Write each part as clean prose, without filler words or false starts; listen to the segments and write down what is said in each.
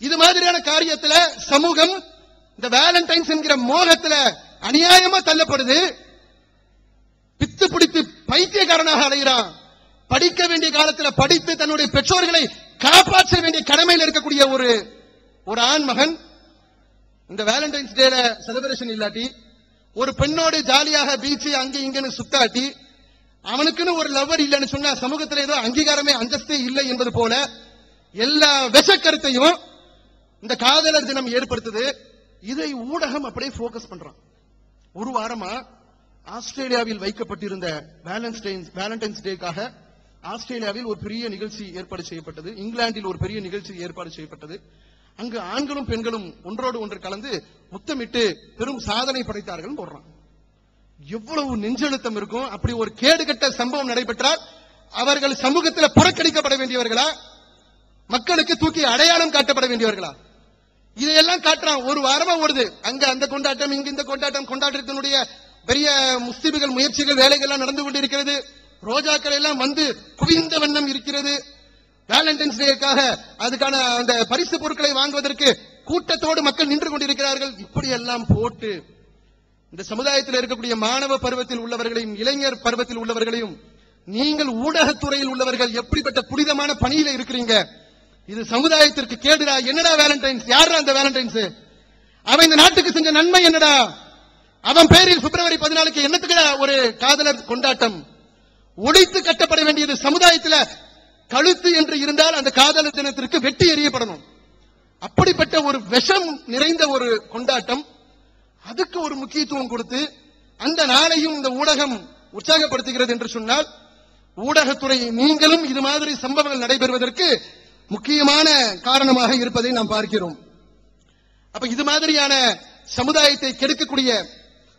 இது மாதிரியான காரியத்துல சமூகம் இந்த வேலண்டைன்ஸ் என்கிற மோகத்துல அநியாயமா தள்ளப்படுது. பித்து பிடித்து பைத்தியக்காரனாக அலைகிறான். படிக்க வேண்டிய காலத்துல படித்து தன்னுடைய பெற்றோர்களை காப்பாற்ற வேண்டிய கடமையில் இருக்கக்கூடிய ஒரு ஆண் மகன் இந்த வேலண்டைன்ஸ் டேல செலிபிரேஷன் இல்லாட்டி, ஒரு பெண்ணோடு ஜாலியாக பீச்சு அங்கே இங்கன்னு சுத்தாட்டி, அவனுக்குன்னு ஒரு லவர் இல்லைன்னு சொன்னா சமூகத்தில் ஏதோ அங்கீகாரமே அந்தஸ்தே இல்லை என்பது போல எல்லா விஷக்கருத்தையும் இந்த காதலர் தினம் ஏற்படுத்துது. இதை ஊடகம் அப்படியே போக்கஸ் பண்றான். ஒரு வாரமா ஆஸ்திரேலியாவில் வைக்கப்பட்டிருந்த வேலண்டைன்ஸ் டேக்காக ஆஸ்திரேலியாவில் ஒரு பெரிய நிகழ்ச்சி ஏற்பாடு செய்யப்பட்டது. இங்கிலாந்தில் ஒரு பெரிய நிகழ்ச்சி ஏற்பாடு செய்யப்பட்டது. அங்கு ஆண்களும் பெண்களும் ஒன்றோடு ஒன்று கலந்து முத்தமிட்டு பெரும் சாதனை படைத்தார்கள் போடுறான். எவ்வளவு நெஞ்செழுத்தம் இருக்கும். அப்படி ஒரு கேடுகட்ட சம்பவம் நடைபெற்றால் அவர்கள் சமூகத்தில் புறக்கணிக்கப்பட வேண்டியவர்களா, மக்களுக்கு தூக்கி அடையாளம் காட்டப்பட வேண்டியவர்களா? இதையெல்லாம் காட்டுறான். ஒரு வாரமா ஓடுது. அங்க அந்த கொண்டாட்டம், இங்க இந்த கொண்டாட்டம், கொண்டாட்டத்தினுடைய பெரிய முஸ்லிம்கள் முயற்சிகள் வேலைகள்லாம் நடந்து கொண்டிருக்கிறது. ரோஜாக்கள் எல்லாம் வந்து குவிந்த வண்ணம் இருக்கிறது. வேலண்டைன்ஸ் டேக்காக அதுக்கான அந்த பரிசு பொருட்களை வாங்குவதற்கு கூட்டத்தோடு மக்கள் நின்று கொண்டிருக்கிறார்கள். இப்படி எல்லாம் போட்டு இந்த சமுதாயத்தில் இருக்கக்கூடிய மாணவ பருவத்தில் உள்ளவர்களையும் இளைஞர் பருவத்தில் உள்ளவர்களையும், நீங்கள் ஊடகத்துறையில் உள்ளவர்கள் எப்படிப்பட்ட புனிதமான பணியில இருக்கிறீங்க, இது சமுதாயத்திற்கு கேடுடா. என்னடா வேலண்டைன்ஸ்? யாரா அந்த வேலண்டைன்ஸ்? அவன் இந்த நாட்டுக்கு செஞ்ச நன்மை என்னடா? அவன் பேரில் பிப்ரவரி 14 என்னத்துக்குடா ஒரு காதலர் கொண்டாட்டம்? ஒழித்து கட்டப்பட வேண்டியது சமுதாயத்தில் கழுத்து என்று இருந்தால் அந்த காதலர் தினத்திற்கு வெட்டி எறியப்படணும். அப்படிப்பட்ட ஒரு விஷம் நிறைந்த ஒரு கொண்டாட்டம், அதுக்கு ஒரு முக்கியத்துவம் கொடுத்து அந்த நாளையும் இந்த ஊடகம் உற்சாகப்படுத்துகிறது என்று சொன்னால், ஊடகத்துறை நீங்களும் இது மாதிரி சம்பவங்கள் நடைபெறுவதற்கு முக்கியமான காரணமாக இருப்பதை நாம் பார்க்கிறோம். அப்ப இது மாதிரியான சமுதாயத்தை கெடுக்கக்கூடிய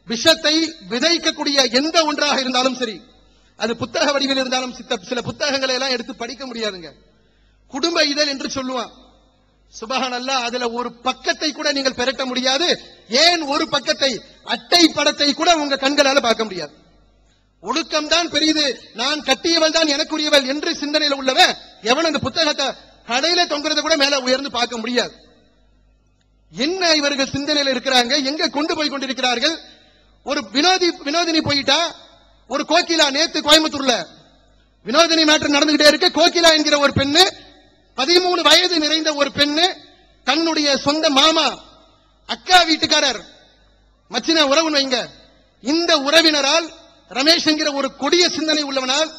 விஷத்தை விதைக்கக்கூடிய எந்த ஒன்றாக இருந்தாலும் சரி, அது புத்தக வடிவில் இருந்தாலும் சில புத்தகங்களை எல்லாம் எடுத்து படிக்க முடியாதுங்க. குடும்ப இதழ் என்று சொல்லுவான். சுபஹானல்லாஹ், அதுல ஒரு பக்கத்தை கூட நீங்கள் பெறட்ட முடியாது. ஏன் ஒரு பக்கத்தை, அட்டை படத்தை கூட உங்க கண்களால பார்க்க முடியாது. ஒழுக்கம் தான் பெரியது, நான் கட்டியவள் தான் எனக்குரியவள் என்று சிந்தனையில் உள்ளவன் எவன் அந்த புத்தகத்தை கடையில தொங்குறத கூட மேல உயர்ந்து பார்க்க முடியாது. என்ன இவர்கள் சிந்தனையில் இருக்கிறாங்க, எங்க கொண்டு போய் கொண்டிருக்கிறார்கள்? ஒரு வினோதினி போயிட்டா, ஒரு கோகிலா, நேத்து கோயம்புத்தூர்ல வினோதினி மேட்டர் நடந்துகிட்டே இருக்கு. கோகிலா என்கிற ஒரு பெண்ணு, 13 வயது நிறைந்த ஒரு பெண்ணு, தன்னுடைய சொந்த மாமா அக்கா வீட்டுக்காரர் மச்சின உறவு வைங்க, இந்த உறவினரால் ரமேஷ் என்கிற ஒரு கொடிய சிந்தனை உள்ளவனால்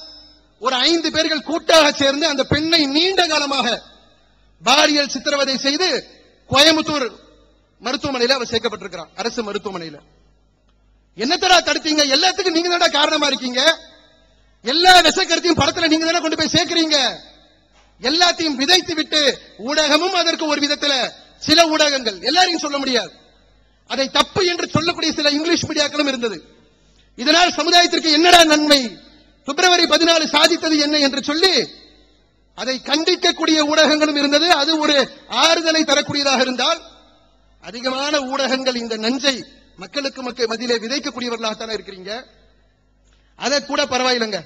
ஒரு 5 பேர்கள் கூட்டாக சேர்ந்து அந்த பெண்ணை நீண்ட காலமாக பாலியல் சித்திரவதை செய்து கோயம்புத்தூர் மருத்துவமனையில் அவர் சேர்க்கப்பட்டிருக்கிறார், அரசு மருத்துவமனையில். என்னத்தடா தடுத்தீங்க? எல்லாத்துக்கும் நீங்க தானே காரணமா இருக்கீங்க. எல்லா விஷக்கருத்தையும் படத்துல நீங்க தானே கொண்டு போய் சேர்க்கிறீங்க. எல்லாத்தையும் விதைத்து விட்டு ஊடகமும் அதற்கு ஒரு விதத்துல, சில ஊடகங்கள், எல்லாரையும் சொல்ல முடியாது, அதை தப்பு என்று சொல்லக்கூடிய சில இங்கிலீஷ் மீடியாக்களும் இருந்தது. இதனால் சமுதாயத்திற்கு என்னடா நன்மை, பிப்ரவரி 14 சாதித்தது என்ன என்று சொல்லி அதை கண்டிக்கக்கூடிய ஊடகங்களும் இருந்தது. அது ஒரு ஆறுதலை தரக்கூடியதாக இருந்தால், அதிகமான ஊடகங்கள் இந்த நஞ்சை மக்களுக்கு மத்தியிலே விதைக்கக்கூடியவர்களாகத்தானே இருக்கிறீங்க. அதை கூட பரவாயில்லைங்க.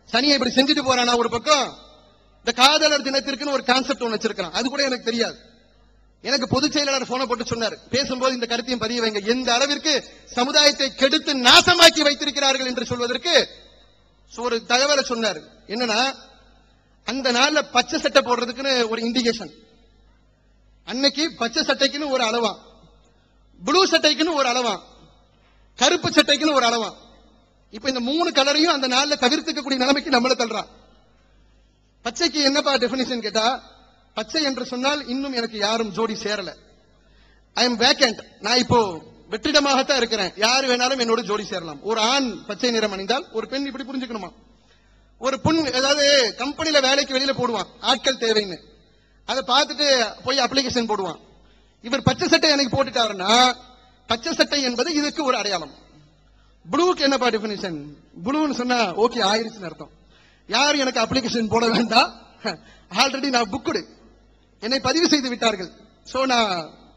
சனியை இப்படி செஞ்சுட்டு போறானா ஒரு பக்கம், இந்த காதலர் தினத்திற்குன்னு ஒரு கான்செப்ட் ஒன்று வச்சிருக்கான். அது கூட எனக்கு தெரியாது. எனக்கு பொதுச் செயலாளர் போன போட்டு சொன்னார், பேசும்போது இந்த கருத்தையும் பதிய வைங்க, எந்த அளவிற்கு சமுதாயத்தை கெடுத்து நாசமாக்கி வைத்திருக்கிறார்கள் என்று சொல்வதற்கு ஒரு தகவலை சொன்னார். என்னன்னா, அந்த நாள்ல பச்சை சட்டை போடுறதுக்குன்னு ஒரு இண்டிகேஷன், அன்னைக்கு பச்சை சட்டைக்குன்னு ஒரு அளவா, ப்ளூ சட்டைக்குன்னு ஒரு அளவா, கருப்பு சட்டைக்குன்னு ஒரு அளவா. இப்ப இந்த 3 கலரையும் அந்த நாள்ல தவிர்த்துக்கக்கூடிய நிலைமைக்கு நம்மள தள்ளுறான். பச்சைக்கு என்னப்பா டெபினிஷன் கேட்டா, பச்சை என்று சொன்னால் இன்னும் எனக்கு யாரும் ஜோடி சேரல, ஐ எம் வேக்கண்ட், நான் இப்போ வெற்றிடமாகத்தான் இருக்கிறேன், யார் வேணாலும் என்னோட ஜோடி சேரலாம். ஒரு ஆண் பச்சை நிறம் அணிந்தால் ஒரு பெண் இப்படி புரிஞ்சுக்கணுமா? ஒரு பெண் ஏதாவது கம்பெனில வேலைக்கு வெளியில போடுவான், ஆட்கள் தேவைன்னு, அதை பார்த்துட்டு போய் அப்ளிகேஷன் போடுவான். இவர் பச்சை சட்டை எனக்கு போட்டுட்டாருன்னா, பச்சை சட்டை என்பது இதுக்கு ஒரு அடையாளம். ப்ளூக்கு என்னப்பா டெபினிஷன்? ப்ளூன்னு சொன்னா ஓகே ஆயிருச்சுன்னு அர்த்தம். யாரும் எனக்கு அப்ளிகேஷன் போட வேண்டாம், ஆல்ரெடி நான் புக்குடு, என்னை பதிவு செய்து விட்டார்கள், சோ நான்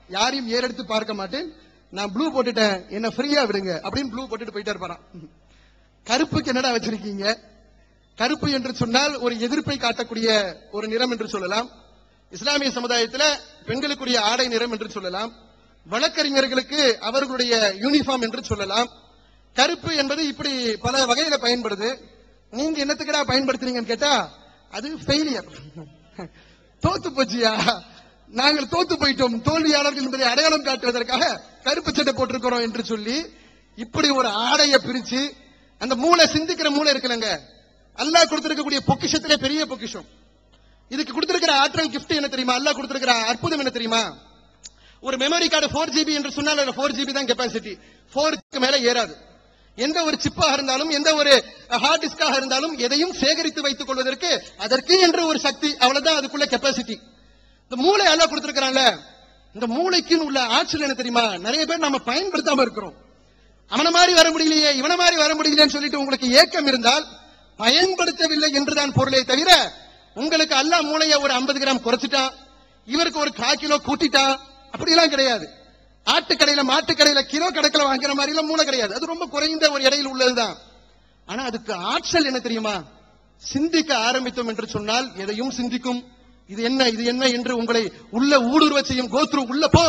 யாரையும் ஏறெடுத்து பார்க்க மாட்டேன், நான் ப்ளூ போட்டுட்டேன், என்ன ஃப்ரீயா விடுங்க அப்படின்னு ப்ளூ போட்டுட்டு போயிட்டே இருப்பாராம். கருப்புக்கு என்னடா வச்சிருக்கீங்க? கருப்பு என்று சொன்னால் ஒரு எதிர்ப்பை காட்டக்கூடிய ஒரு நிறம் என்று சொல்லலாம். இஸ்லாமிய சமுதாயத்துல பெண்களுக்குரிய ஆடை நிறம் என்று சொல்லலாம், வழக்கறிஞர்களுக்கு அவர்களுடைய யூனிஃபார்ம் என்று சொல்லலாம். கருப்பு என்பது இப்படி பல வகையில பயன்படுது. நீங்க என்னத்துக்கடா பயன்படுத்துறீங்கன்னு கேட்டா அது ஃபெயிலியர், தோத்து போச்சியா, நாங்கள் தோத்து போயிட்டோம், தோல்வியாளர்கள் என்பதை அடையாளம் காட்டுவதற்காக கருப்பு சட்டை போட்டிருக்கிறோம் என்று சொல்லி இப்படி ஒரு ஆடைய பிரிச்சு அந்த மூளை, சிந்திக்கிற மூளை இருக்குல்லங்க, அல்லாஹ் கொடுத்திருக்கக்கூடிய பொக்கிஷத்திலே பெரிய பொக்கிஷம். இதுக்கு கொடுத்திருக்கிற ஆற்றல் கிஃப்ட் என்ன தெரியுமா? அல்லாஹ் கொடுத்திருக்கிற அற்புதம் என்ன தெரியுமா? ஒரு மெமரி கார்டு 4GB என்று சொன்னால் 4GB தான் கெபாசிட்டி, 4க்கு மேல ஏறாது. எந்த ஒரு சிப்பாக இருந்தாலும், எந்த ஒரு ஹார்ட் டிஸ்காக இருந்தாலும் எதையும் சேகரித்து வைத்துக் கொள்வதற்கு அதற்கு என்று ஒரு சக்தி, அவ்வளவுதான் அதுக்குள்ள கெபாசிட்டி. இந்த மூளை அல்லாஹ் கொடுத்திருக்கிறான்ல, இந்த மூளைக்கு உள்ள ஆற்றல் என்ன தெரியுமா? நிறைய பேர் நம்ம பயன்படுத்தாம இருக்கிறோம். அவன மாதிரி வர முடியலையே, இவன மாதிரி வர முடியலையேன்னு சொல்லிட்டு உங்களுக்கு ஏக்கம் இருந்தால் பயன்படுத்தவில்லை என்றுதான் பொருளை தவிர, உங்களுக்கு அல்லாஹ் மூளையை ஒரு 50 கிராம் குறைச்சிட்டான், இவருக்கு ஒரு 1/4 கிலோ கூட்டிட்டான், அப்படிலாம் கிடையாது. ஆட்டுக்கடையில மாட்டுக்கடையில கிலோ கணக்கில் வாங்குற மாதிரி எல்லாம் மூளை கிடையாது. அது ரொம்ப குறைந்த ஒரு இடையில் உள்ளதுதான். ஆனா அதுக்கு ஆற்றல் என்ன தெரியுமா? சிந்திக்க ஆரம்பித்தோம் என்று சொன்னால் எதையும் சிந்திக்கும். இது என்ன, இது என்ன என்று உங்களை உள்ள ஊடுருவ செய்யும். கோத்ரு, உள்ள போ,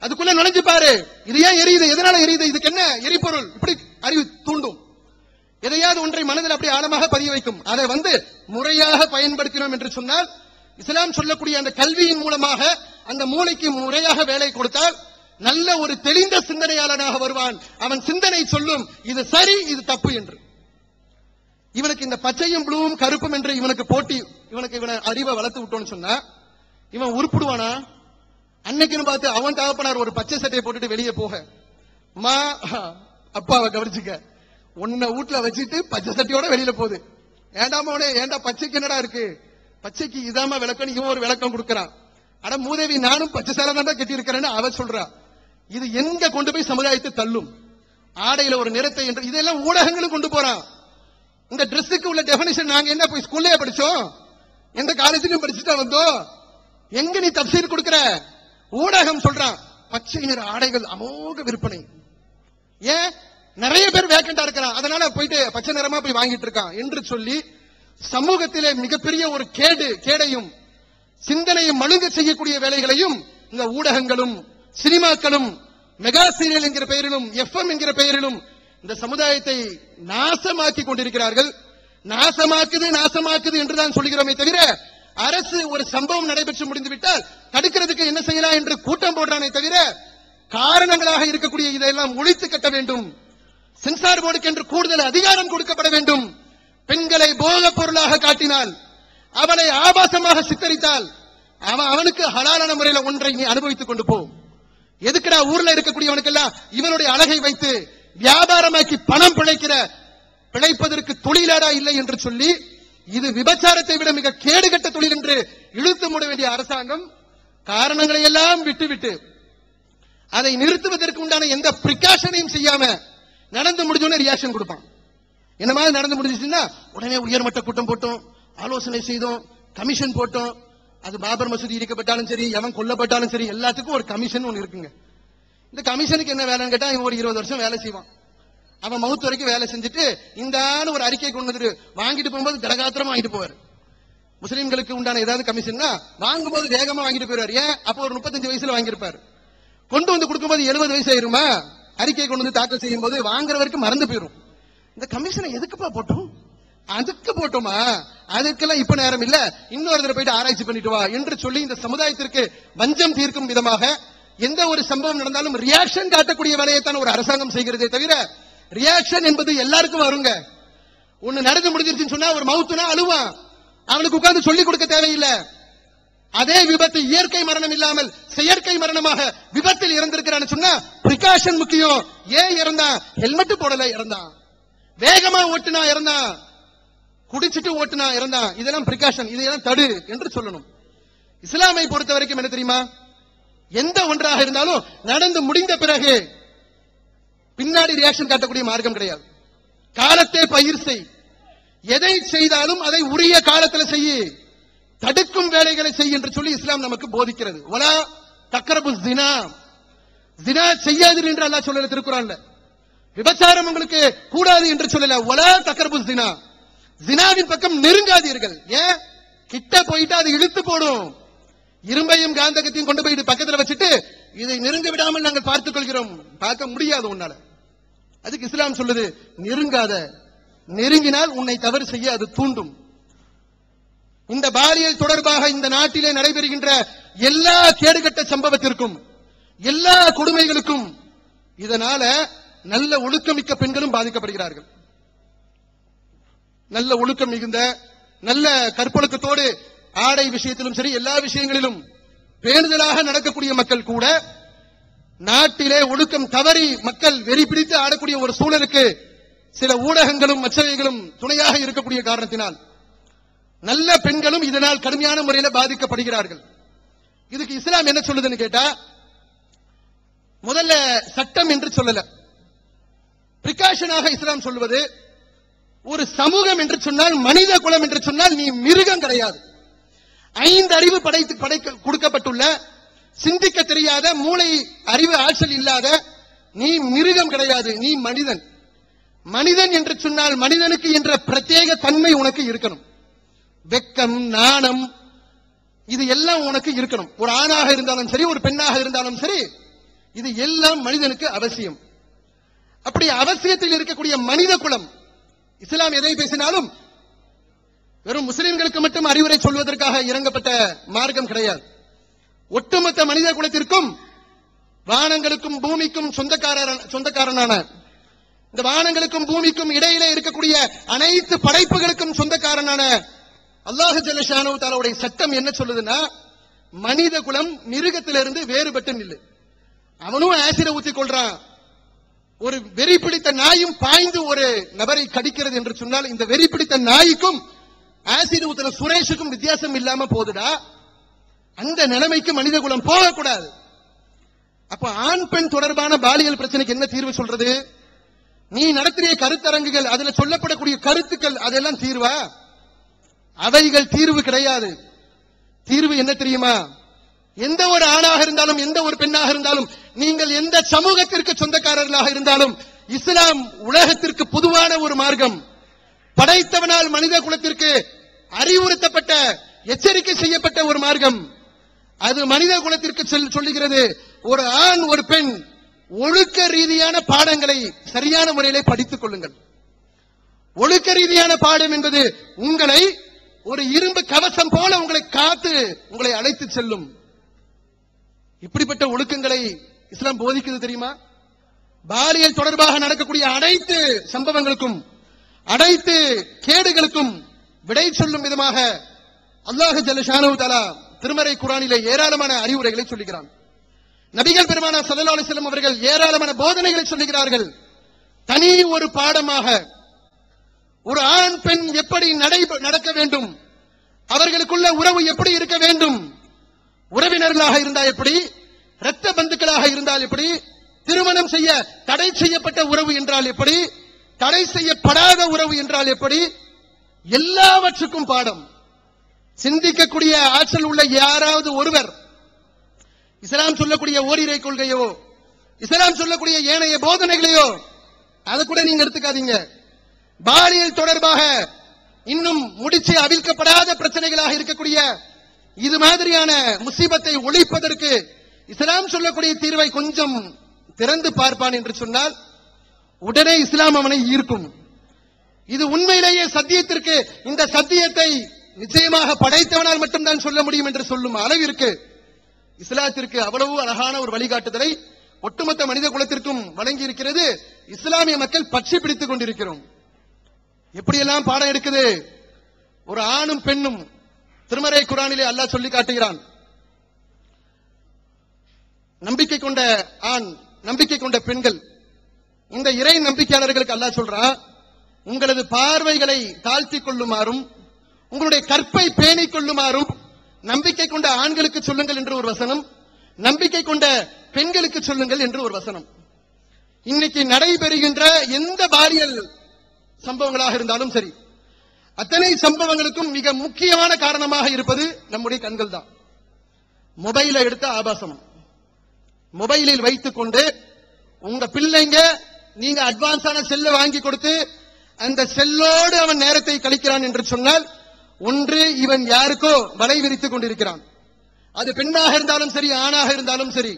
அதுக்குள்ள நுழைஞ்சு பாரு, இது ஏன் எரியுது, எதனால எரியுது, இதுக்கு என்ன எரிபொருள், இப்படி அறிவு தூண்டும். எதையாவது ஒன்றை மனதில் அப்படி ஆழமாக பதிய வைக்கும். அதை முறையாக பயன்படுத்தினோம் என்று சொன்னால், இஸ்லாம் சொல்லக்கூடிய அந்த கல்வியின் மூலமாக அந்த மூளைக்கு முறையாக வேலை கொடுத்தால் நல்ல ஒரு தெளிந்த சிந்தனையாளனாக வருவான். அவன் சிந்தனை சொல்லும் இது சரி, இது தப்பு என்று. இவனுக்கு இந்த பச்சையும் ப்ளூவும் கருப்பும் என்று இவனுக்கு போட்டி, இவனை அறிவை வளர்த்து விட்டோம்னு சொன்னா இவன் உருப்பிடுவானா? அன்னைக்குன்னு பார்த்து அவன் தகப்பனார் ஒரு பச்சை சட்டையை போட்டுட்டு வெளியே போக, மா அப்பாவை கவனிச்சுக்க, உன்னை வீட்டுல வச்சுட்டு பச்சை சட்டையோட வெளியில போகுது. ஏண்டாமோனே, ஏண்டா பச்சைக்கு என்னடா இருக்கு, பச்சைக்கு இதாம விளக்கம், இவன் ஒரு விளக்கம் கொடுக்கறான். அட மூதேவி, நானும் பச்சை சேலை தான் கட்டி இருக்கிறேன்னு அவ சொல்றா. இது எங்க கொண்டு போய் சமுதாயத்தை தள்ளும்? ஆடையில ஒரு நிறத்தை என்று இதெல்லாம் ஊடகங்களும் கொண்டு போறான். இந்த டிரெஸ்ஸுக்கு உள்ள டெபினிஷன் நாங்க என்ன போய் ஸ்கூல்லே படிச்சோம், எந்த காலேஜிலும் படிச்சுட்டா வந்தோம்? எங்க நீ தப்சீர் கொடுக்கிற? ஊடகம் சொல்றான் பச்சை நிற ஆடைகள் அமோக விற்பனை. ஏன்? நிறைய பேர் வேக்கண்டா இருக்கிறான், அதனால போயிட்டு பச்சை நிறமா போய் வாங்கிட்டு இருக்கான் என்று சொல்லி சமூகத்திலே மிகப்பெரிய ஒரு கேடையும் சிந்தனையும் மழுங்க செய்யக்கூடிய வேலைகளையும் இந்த ஊடகங்களும் சினிமாக்களும் மெகா சீரியல் என்கிற பெயரிலும் FM என்கிற பெயரிலும் இந்த சமுதாயத்தை நாசமாக்கி கொண்டிருக்கிறார்கள். நாசமாக்குது என்றுதான் சொல்கிறோமே தவிர, அரசு ஒரு சம்பவம் நடைபெற்று முடிந்துவிட்டால் தடுக்கிறதுக்கு என்ன செய்யலாம் என்று கூட்டம் போடுறானே தவிர, காரணங்களாக இருக்கக்கூடிய இதெல்லாம் ஒழித்து கட்ட வேண்டும். சென்சார் போர்டுக்கு என்று கூடுதல் அதிகாரம் கொடுக்கப்பட வேண்டும். பெண்களை போக பொருளாக காட்டினால், அவளை ஆபாசமாக சித்தரித்தால், அவனுக்கு ஹலாலான முறையில் ஒன்றை நீ அனுபவித்துக் கொண்டு போ. எதுக்குடா ஊர்ல இருக்கக்கூடியவனுக்கெல்லாம் இவனுடைய அழகை வைத்து வியாபாரமாக்கி பணம் பிழைப்பதற்கு தொழிலாடா இல்லை என்று சொல்லி, இது விபச்சாரத்தை விட மிக கேடுகட்ட தொழில் என்று இழுத்து மூட வேண்டிய அரசாங்கம் காரணங்களை எல்லாம் விட்டுவிட்டு அதை நிறுத்துவதற்கு உண்டான எந்த பிரிகாஷனையும் செய்யாம நடந்து முடிஞ்சோன்னு ரியாக்ஷன் கொடுப்பான். என்ன மாதிரி நடந்து முடிஞ்சுச்சுன்னா உடனே உயர்மட்ட கூட்டம் போட்டோம், ஆலோசனை செய்தோம், கமிஷன் போட்டோம். அது பாபர் மசூதி இடிக்கப்பட்டாலும் சரி, எவன் கொல்லப்பட்டாலும் சரி, எல்லாத்துக்கும் ஒரு கமிஷன் ஒன்னு இருக்குங்க. இந்த கமிஷனுக்கு என்ன வேலைன்னு கேட்டா, இவன் ஒரு 20 வருஷம் வேலை செய்வான். அவன் மவுத்து வரைக்கும் வேலை செஞ்சுட்டு இந்த ஒரு அறிக்கை கொண்டு வந்துட்டு வாங்கிட்டு போகும்போது கடகாத்திரமா வாங்கிட்டு போவார். முஸ்லீம்களுக்கு உண்டான ஏதாவது கமிஷன்னா வாங்கும்போது வேகமா வாங்கிட்டு போயிருவார். ஏன்? அப்போ ஒரு 35 வயசுல வாங்கியிருப்பாரு. கொண்டு வந்து கொடுக்கும்போது 70 வயசு ஆயிருமா? அறிக்கை கொண்டு வந்து தாக்கல் செய்யும் போது வாங்குறவருக்கு மறந்து போயிடும். இந்த கமிஷனை எதுக்குப்பா போட்டோம்? அதுக்கு போட்டோமா? அதுக்கெல்லாம் இப்ப நேரம் இல்ல, இன்னொரு தடவை போயிட்டு ஆராய்ச்சி பண்ணிட்டு வா என்று சொல்லி இந்த சமுதாயத்திற்கு வஞ்சம் தீர்க்கும் விதமாக எந்த ஒரு சம்பவம் நடந்தாலும் ரியாக்ஷன் காட்டக்கூடிய வேலையைத்தான் ஒரு அரசாங்கம் செய்கிறதே தவிர, ரியாக்ஷன் என்பது எல்லாருக்கும் வருங்க. ஒண்ணு நடந்து முடிஞ்சிருச்சுன்னு சொன்னா ஒரு மவுத்துனா அழுவான், அவனுக்கு உட்கார்ந்து சொல்லிக் கொடுக்க தேவையில்லை. அதே விபத்து இயற்கை மரணம் இல்லாமல் செயற்கை மரணமாக விபத்தில் இறந்திருக்கிறான்னு சொன்னா பிரிகாஷன் முக்கியம். ஏன் இறந்தான்? ஹெல்மெட் போடல இறந்தான், வேகமா ஓட்டுனா இறந்தான், குடிச்சிட்டு ஓட்டுனா இறந்தான். இதெல்லாம் பிரிகாஷன், இதெல்லாம் தடு என்று சொல்லணும். இஸ்லாமை பொறுத்த வரைக்கும் என்ன தெரியுமா? எந்த ஒன்றாக இருந்தாலும் நடந்து முடிந்த பிறகு பின்னாடி ரியாக்ஷன் காட்டக்கூடிய மார்க்கம் கிடையாது. காலத்தை பயிர் செய், எதை செய்தாலும் அதை உரிய காலத்தில் செய்ய, தடுக்கும் வேலைகளை செய் என்று சொல்லி இஸ்லாம் நமக்கு போதிக்கிறது. வலா தக்ரபு ஜினா, ஜினா செய்யாதீர்கள் என்று அல்லாஹ் சொல்லல திருக்குறான்ல. விபச்சாரம் உங்களுக்கு கூடாது என்று சொல்லல. வலா தக்ரபு ஜினா, ஜினாவின் பக்கம் நெருங்காதீர்கள். ஏன்? கிட்ட போயிட்டு அது இழுத்து போடும். இரும்பையும் காந்தகத்தையும் கொண்டு போய் பக்கத்துல வச்சுட்டு இதை நெருங்க விடாமல் நாங்கள் பார்த்துக் கொள்கிறோம். பார்க்க முடியாது உன்னால. அதுக்கு இஸ்லாம் சொல்லுது, நெருங்காத, நெருங்கினால் உன்னை தவறு செய்ய அது தூண்டும். இந்த பாலியல் தொடர்பாக இந்த நாட்டிலே நடைபெறுகின்ற எல்லா கேடுகட்ட சம்பவத்திற்கும், எல்லா கொடுமைகளுக்கும் இதனால நல்ல ஒழுக்கமிக்க பெண்களும் பாதிக்கப்படுகிறார்கள். நல்ல ஒழுக்கம் மிகுந்த, நல்ல கற்பொழுக்கத்தோடு ஆடை விஷயத்திலும் சரி, எல்லா விஷயங்களிலும் பேணுதலாக நடக்கக்கூடிய மக்கள் கூட நாட்டிலே ஒழுக்கம் தவறி மக்கள் வெறி பிடித்து ஆடக்கூடிய ஒரு சூழலுக்கு சில ஊடகங்களும் மற்றவைகளும் துணையாக இருக்கக்கூடிய காரணத்தினால் நல்ல பெண்களும் இதனால் கடுமையான முறையில் பாதிக்கப்படுகிறார்கள். இதுக்கு இஸ்லாம் என்ன சொல்லுதுன்னு கேட்டா, முதல்ல சட்டம் என்று சொல்லல, பிரிகாஷனாக இஸ்லாம் சொல்வது, ஒரு சமூகம் என்று சொன்னால், மனித குலம் என்று சொன்னால் நீ மிருகம் கிடையாது. 5 அறிவு கொடுக்கப்பட்டுள்ள, சிந்திக்க தெரியாத, மூளை அறிவு ஆற்றல் இல்லாத நீ மிருகம் கிடையாது, நீ மனிதன். மனிதன் என்று சொன்னால் மனிதனுக்கு என்ற பிரத்யேக தன்மை உனக்கு இருக்கணும். வெக்கம், நாணம், இது எல்லாம் உனக்கு இருக்கணும். ஒரு ஆணாக இருந்தாலும் சரி, ஒரு பெண்ணாக இருந்தாலும் சரி, இது எல்லாம் மனிதனுக்கு அவசியம். அப்படி அவசியத்தில் இருக்கக்கூடிய மனித குலம், இஸ்லாம் எதை பேசினாலும் வெறும் முஸ்லிம்களுக்கு மட்டும் அறிவுரை சொல்வதற்காக இறங்கப்பட்ட மார்க்கம் கிடையாது. ஒட்டுமொத்த மனித குலத்திற்கும், வானங்களுக்கும் பூமிக்கும் சொந்தக்காரனான, இந்த வானங்களுக்கும் பூமிக்கும் இடையிலே இருக்கக்கூடிய அனைத்து படைப்புகளுக்கும் சொந்தக்காரனான அல்லாஹ் ஜல்ல ஷானஹு தஆலாவுடைய சட்டம் என்ன சொல்லுதுன்னா, மனித குலம் மிருகத்திலிருந்து வேறுபட்டு நில்லு. அவனும் ஆசிட ஊத்திக் கொள்றான். ஒரு வெறி பிடித்த நாயும் பாய்ந்து ஒரு நபரை கடிக்கிறது என்று சொன்னால், இந்த வெறி பிடித்த நாய்க்கும் ஆசிட் ஊத்துற சுரேஷுக்கும் வித்தியாசம் இல்லாம போதுடா. அந்த நிலைமைக்கு மனித குலம் போகக்கூடாது. அப்ப ஆண் பெண் தொடர்பான பாலியல் பிரச்சனைக்கு என்ன தீர்வு சொல்றது? நீ நடத்திய கருத்தரங்குகள், அதுல சொல்லப்படக்கூடிய கருத்துக்கள், அதெல்லாம் தீர்வா? அவைகள் தீர்வு கிடையாது. தீர்வு என்ன தெரியுமா? எந்த ஒரு ஆணாக இருந்தாலும், எந்த ஒரு பெண்ணாக இருந்தாலும், நீங்கள் எந்த சமூகத்திற்கு சொந்தக்காரர்களாக இருந்தாலும், இஸ்லாம் உலகத்திற்கு பொதுவான ஒரு மார்க்கம். படைத்தவனால் மனித குலத்திற்கு அறிவுறுத்தப்பட்ட, எச்சரிக்கை செய்யப்பட்ட ஒரு மார்க்கம். அது மனித குலத்திற்கு சொல்லுகிறது, ஒரு ஆண் ஒரு பெண் ஒழுக்க ரீதியான பாடங்களை சரியான முறையிலே படித்துக் கொள்ளுங்கள். ஒழுக்க ரீதியான பாடம் என்பது உங்களை ஒரு இரும்பு கவசம் போல உங்களை காத்து உங்களை அழைத்து செல்லும். இப்படிப்பட்ட ஒழுக்கங்களை இஸ்லாம் போதிக்கிறது தெரியுமா? பாலியல் தொடர்பாக நடக்கக்கூடிய அனைத்து சம்பவங்களுக்கும், அனைத்து கேடுகளுக்கும் விடை சொல்லும் விதமாக அல்லாஹ் ஜல்ல ஷானஹு தஆலா திருமறை குர்ஆனிலே ஏராளமான அறிவுரைகளை சொல்லுகிறான். நபிகள் பெருமானார் ஸல்லல்லாஹு அலைஹி வஸல்லம் அவர்கள் ஏராளமான போதனைகளை சொல்லுகிறார்கள். தனி ஒரு பாடமாக ஒரு ஆண் பெண் எப்படி நடக்க வேண்டும், அவர்களுக்குள்ள உறவு எப்படி இருக்க வேண்டும், உறவினர்களாக இருந்தால் எப்படி, இரத்த பந்துக்களாக இருந்தால் எப்படி, திருமணம் செய்ய தடை செய்யப்பட்ட உறவு என்றால் எப்படி, தடை செய்யப்படாத உறவு என்றால் எப்படி, எல்லாவற்றுக்கும் பாடம். சிந்திக்கக்கூடிய ஆற்றல் உள்ள யாராவது ஒருவர் இஸ்லாம் சொல்லக்கூடிய ஓரிரை கொள்கையோ, இஸ்லாம் சொல்லக்கூடிய ஏனைய போதனைகளையோ அதை கூட நீங்க எடுத்துக்காதீங்க. பாலியல் தொடர்பாக இன்னும் முடிச்சு அவிழ்க்கப்படாத பிரச்சனைகளாக இருக்கக்கூடிய இது மாதிரியான முசீபத்தை ஒழிப்பதற்கு இஸ்லாம் சொல்லக்கூடிய தீர்வை கொஞ்சம் திறந்து பார்ப்பான் என்று சொன்னால் உடனே இஸ்லாம் அவனை ஈர்க்கும். இது உண்மையிலேயே சத்தியத்திற்கு, இந்த சத்தியத்தை நிச்சயமாக படைத்தவனால் மட்டும்தான் சொல்ல முடியும் என்று சொல்லும் அளவிற்கு இஸ்லாத்திற்கு அவ்வளவு அழகான ஒரு வழிகாட்டுதலை ஒட்டுமொத்த மனித குலத்திற்கும் வழங்கி இருக்கிறது. இஸ்லாமிய மக்கள் பற்றி பிடித்துக் கொண்டிருக்கிறோம். எப்படியெல்லாம் பாடம் எடுக்குது. ஒரு ஆணும் பெண்ணும் திருமறை குர்ஆனிலே அல்லாஹ் சொல்லி காட்டுகிறான். நம்பிக்கை கொண்ட ஆண், நம்பிக்கை கொண்ட பெண்கள், இந்த இறை நம்பிக்கையாளர்களுக்கு அல்லாஹ் சொல்றான், உங்களது பார்வைகளை தாழ்த்திக் கொள்ளுமாறும் உங்களுடைய கற்பை பேணிக் கொள்ளுமாறும் நம்பிக்கை கொண்ட ஆண்களுக்கு சொல்லுங்கள் என்று ஒரு வசனம், நம்பிக்கை கொண்ட பெண்களுக்கு சொல்லுங்கள் என்று ஒரு வசனம். இன்னைக்கு நடைபெறுகின்ற எந்த பாலியல் சம்பவங்களாக இருந்தாலும் சரி, அத்தனை சம்பவங்களுக்கும் மிக முக்கியமான காரணமாக இருப்பது நம்முடைய கண்கள் தான். மொபைலை எடுத்த ஆபாசம், மொபைலில் வைத்துக் கொண்டு உங்க பிள்ளைங்க, நீங்க அட்வான்ஸான செல்லை வாங்கி கொடுத்து அந்த செல்லோடு அவன் நேரத்தை கழிக்கிறான் என்று சொன்னால், ஒன்று இவன் யாருக்கோ வலை விரித்துக் கொண்டிருக்கிறான், அது பெண்ணாக இருந்தாலும் சரி, ஆணாக இருந்தாலும் சரி.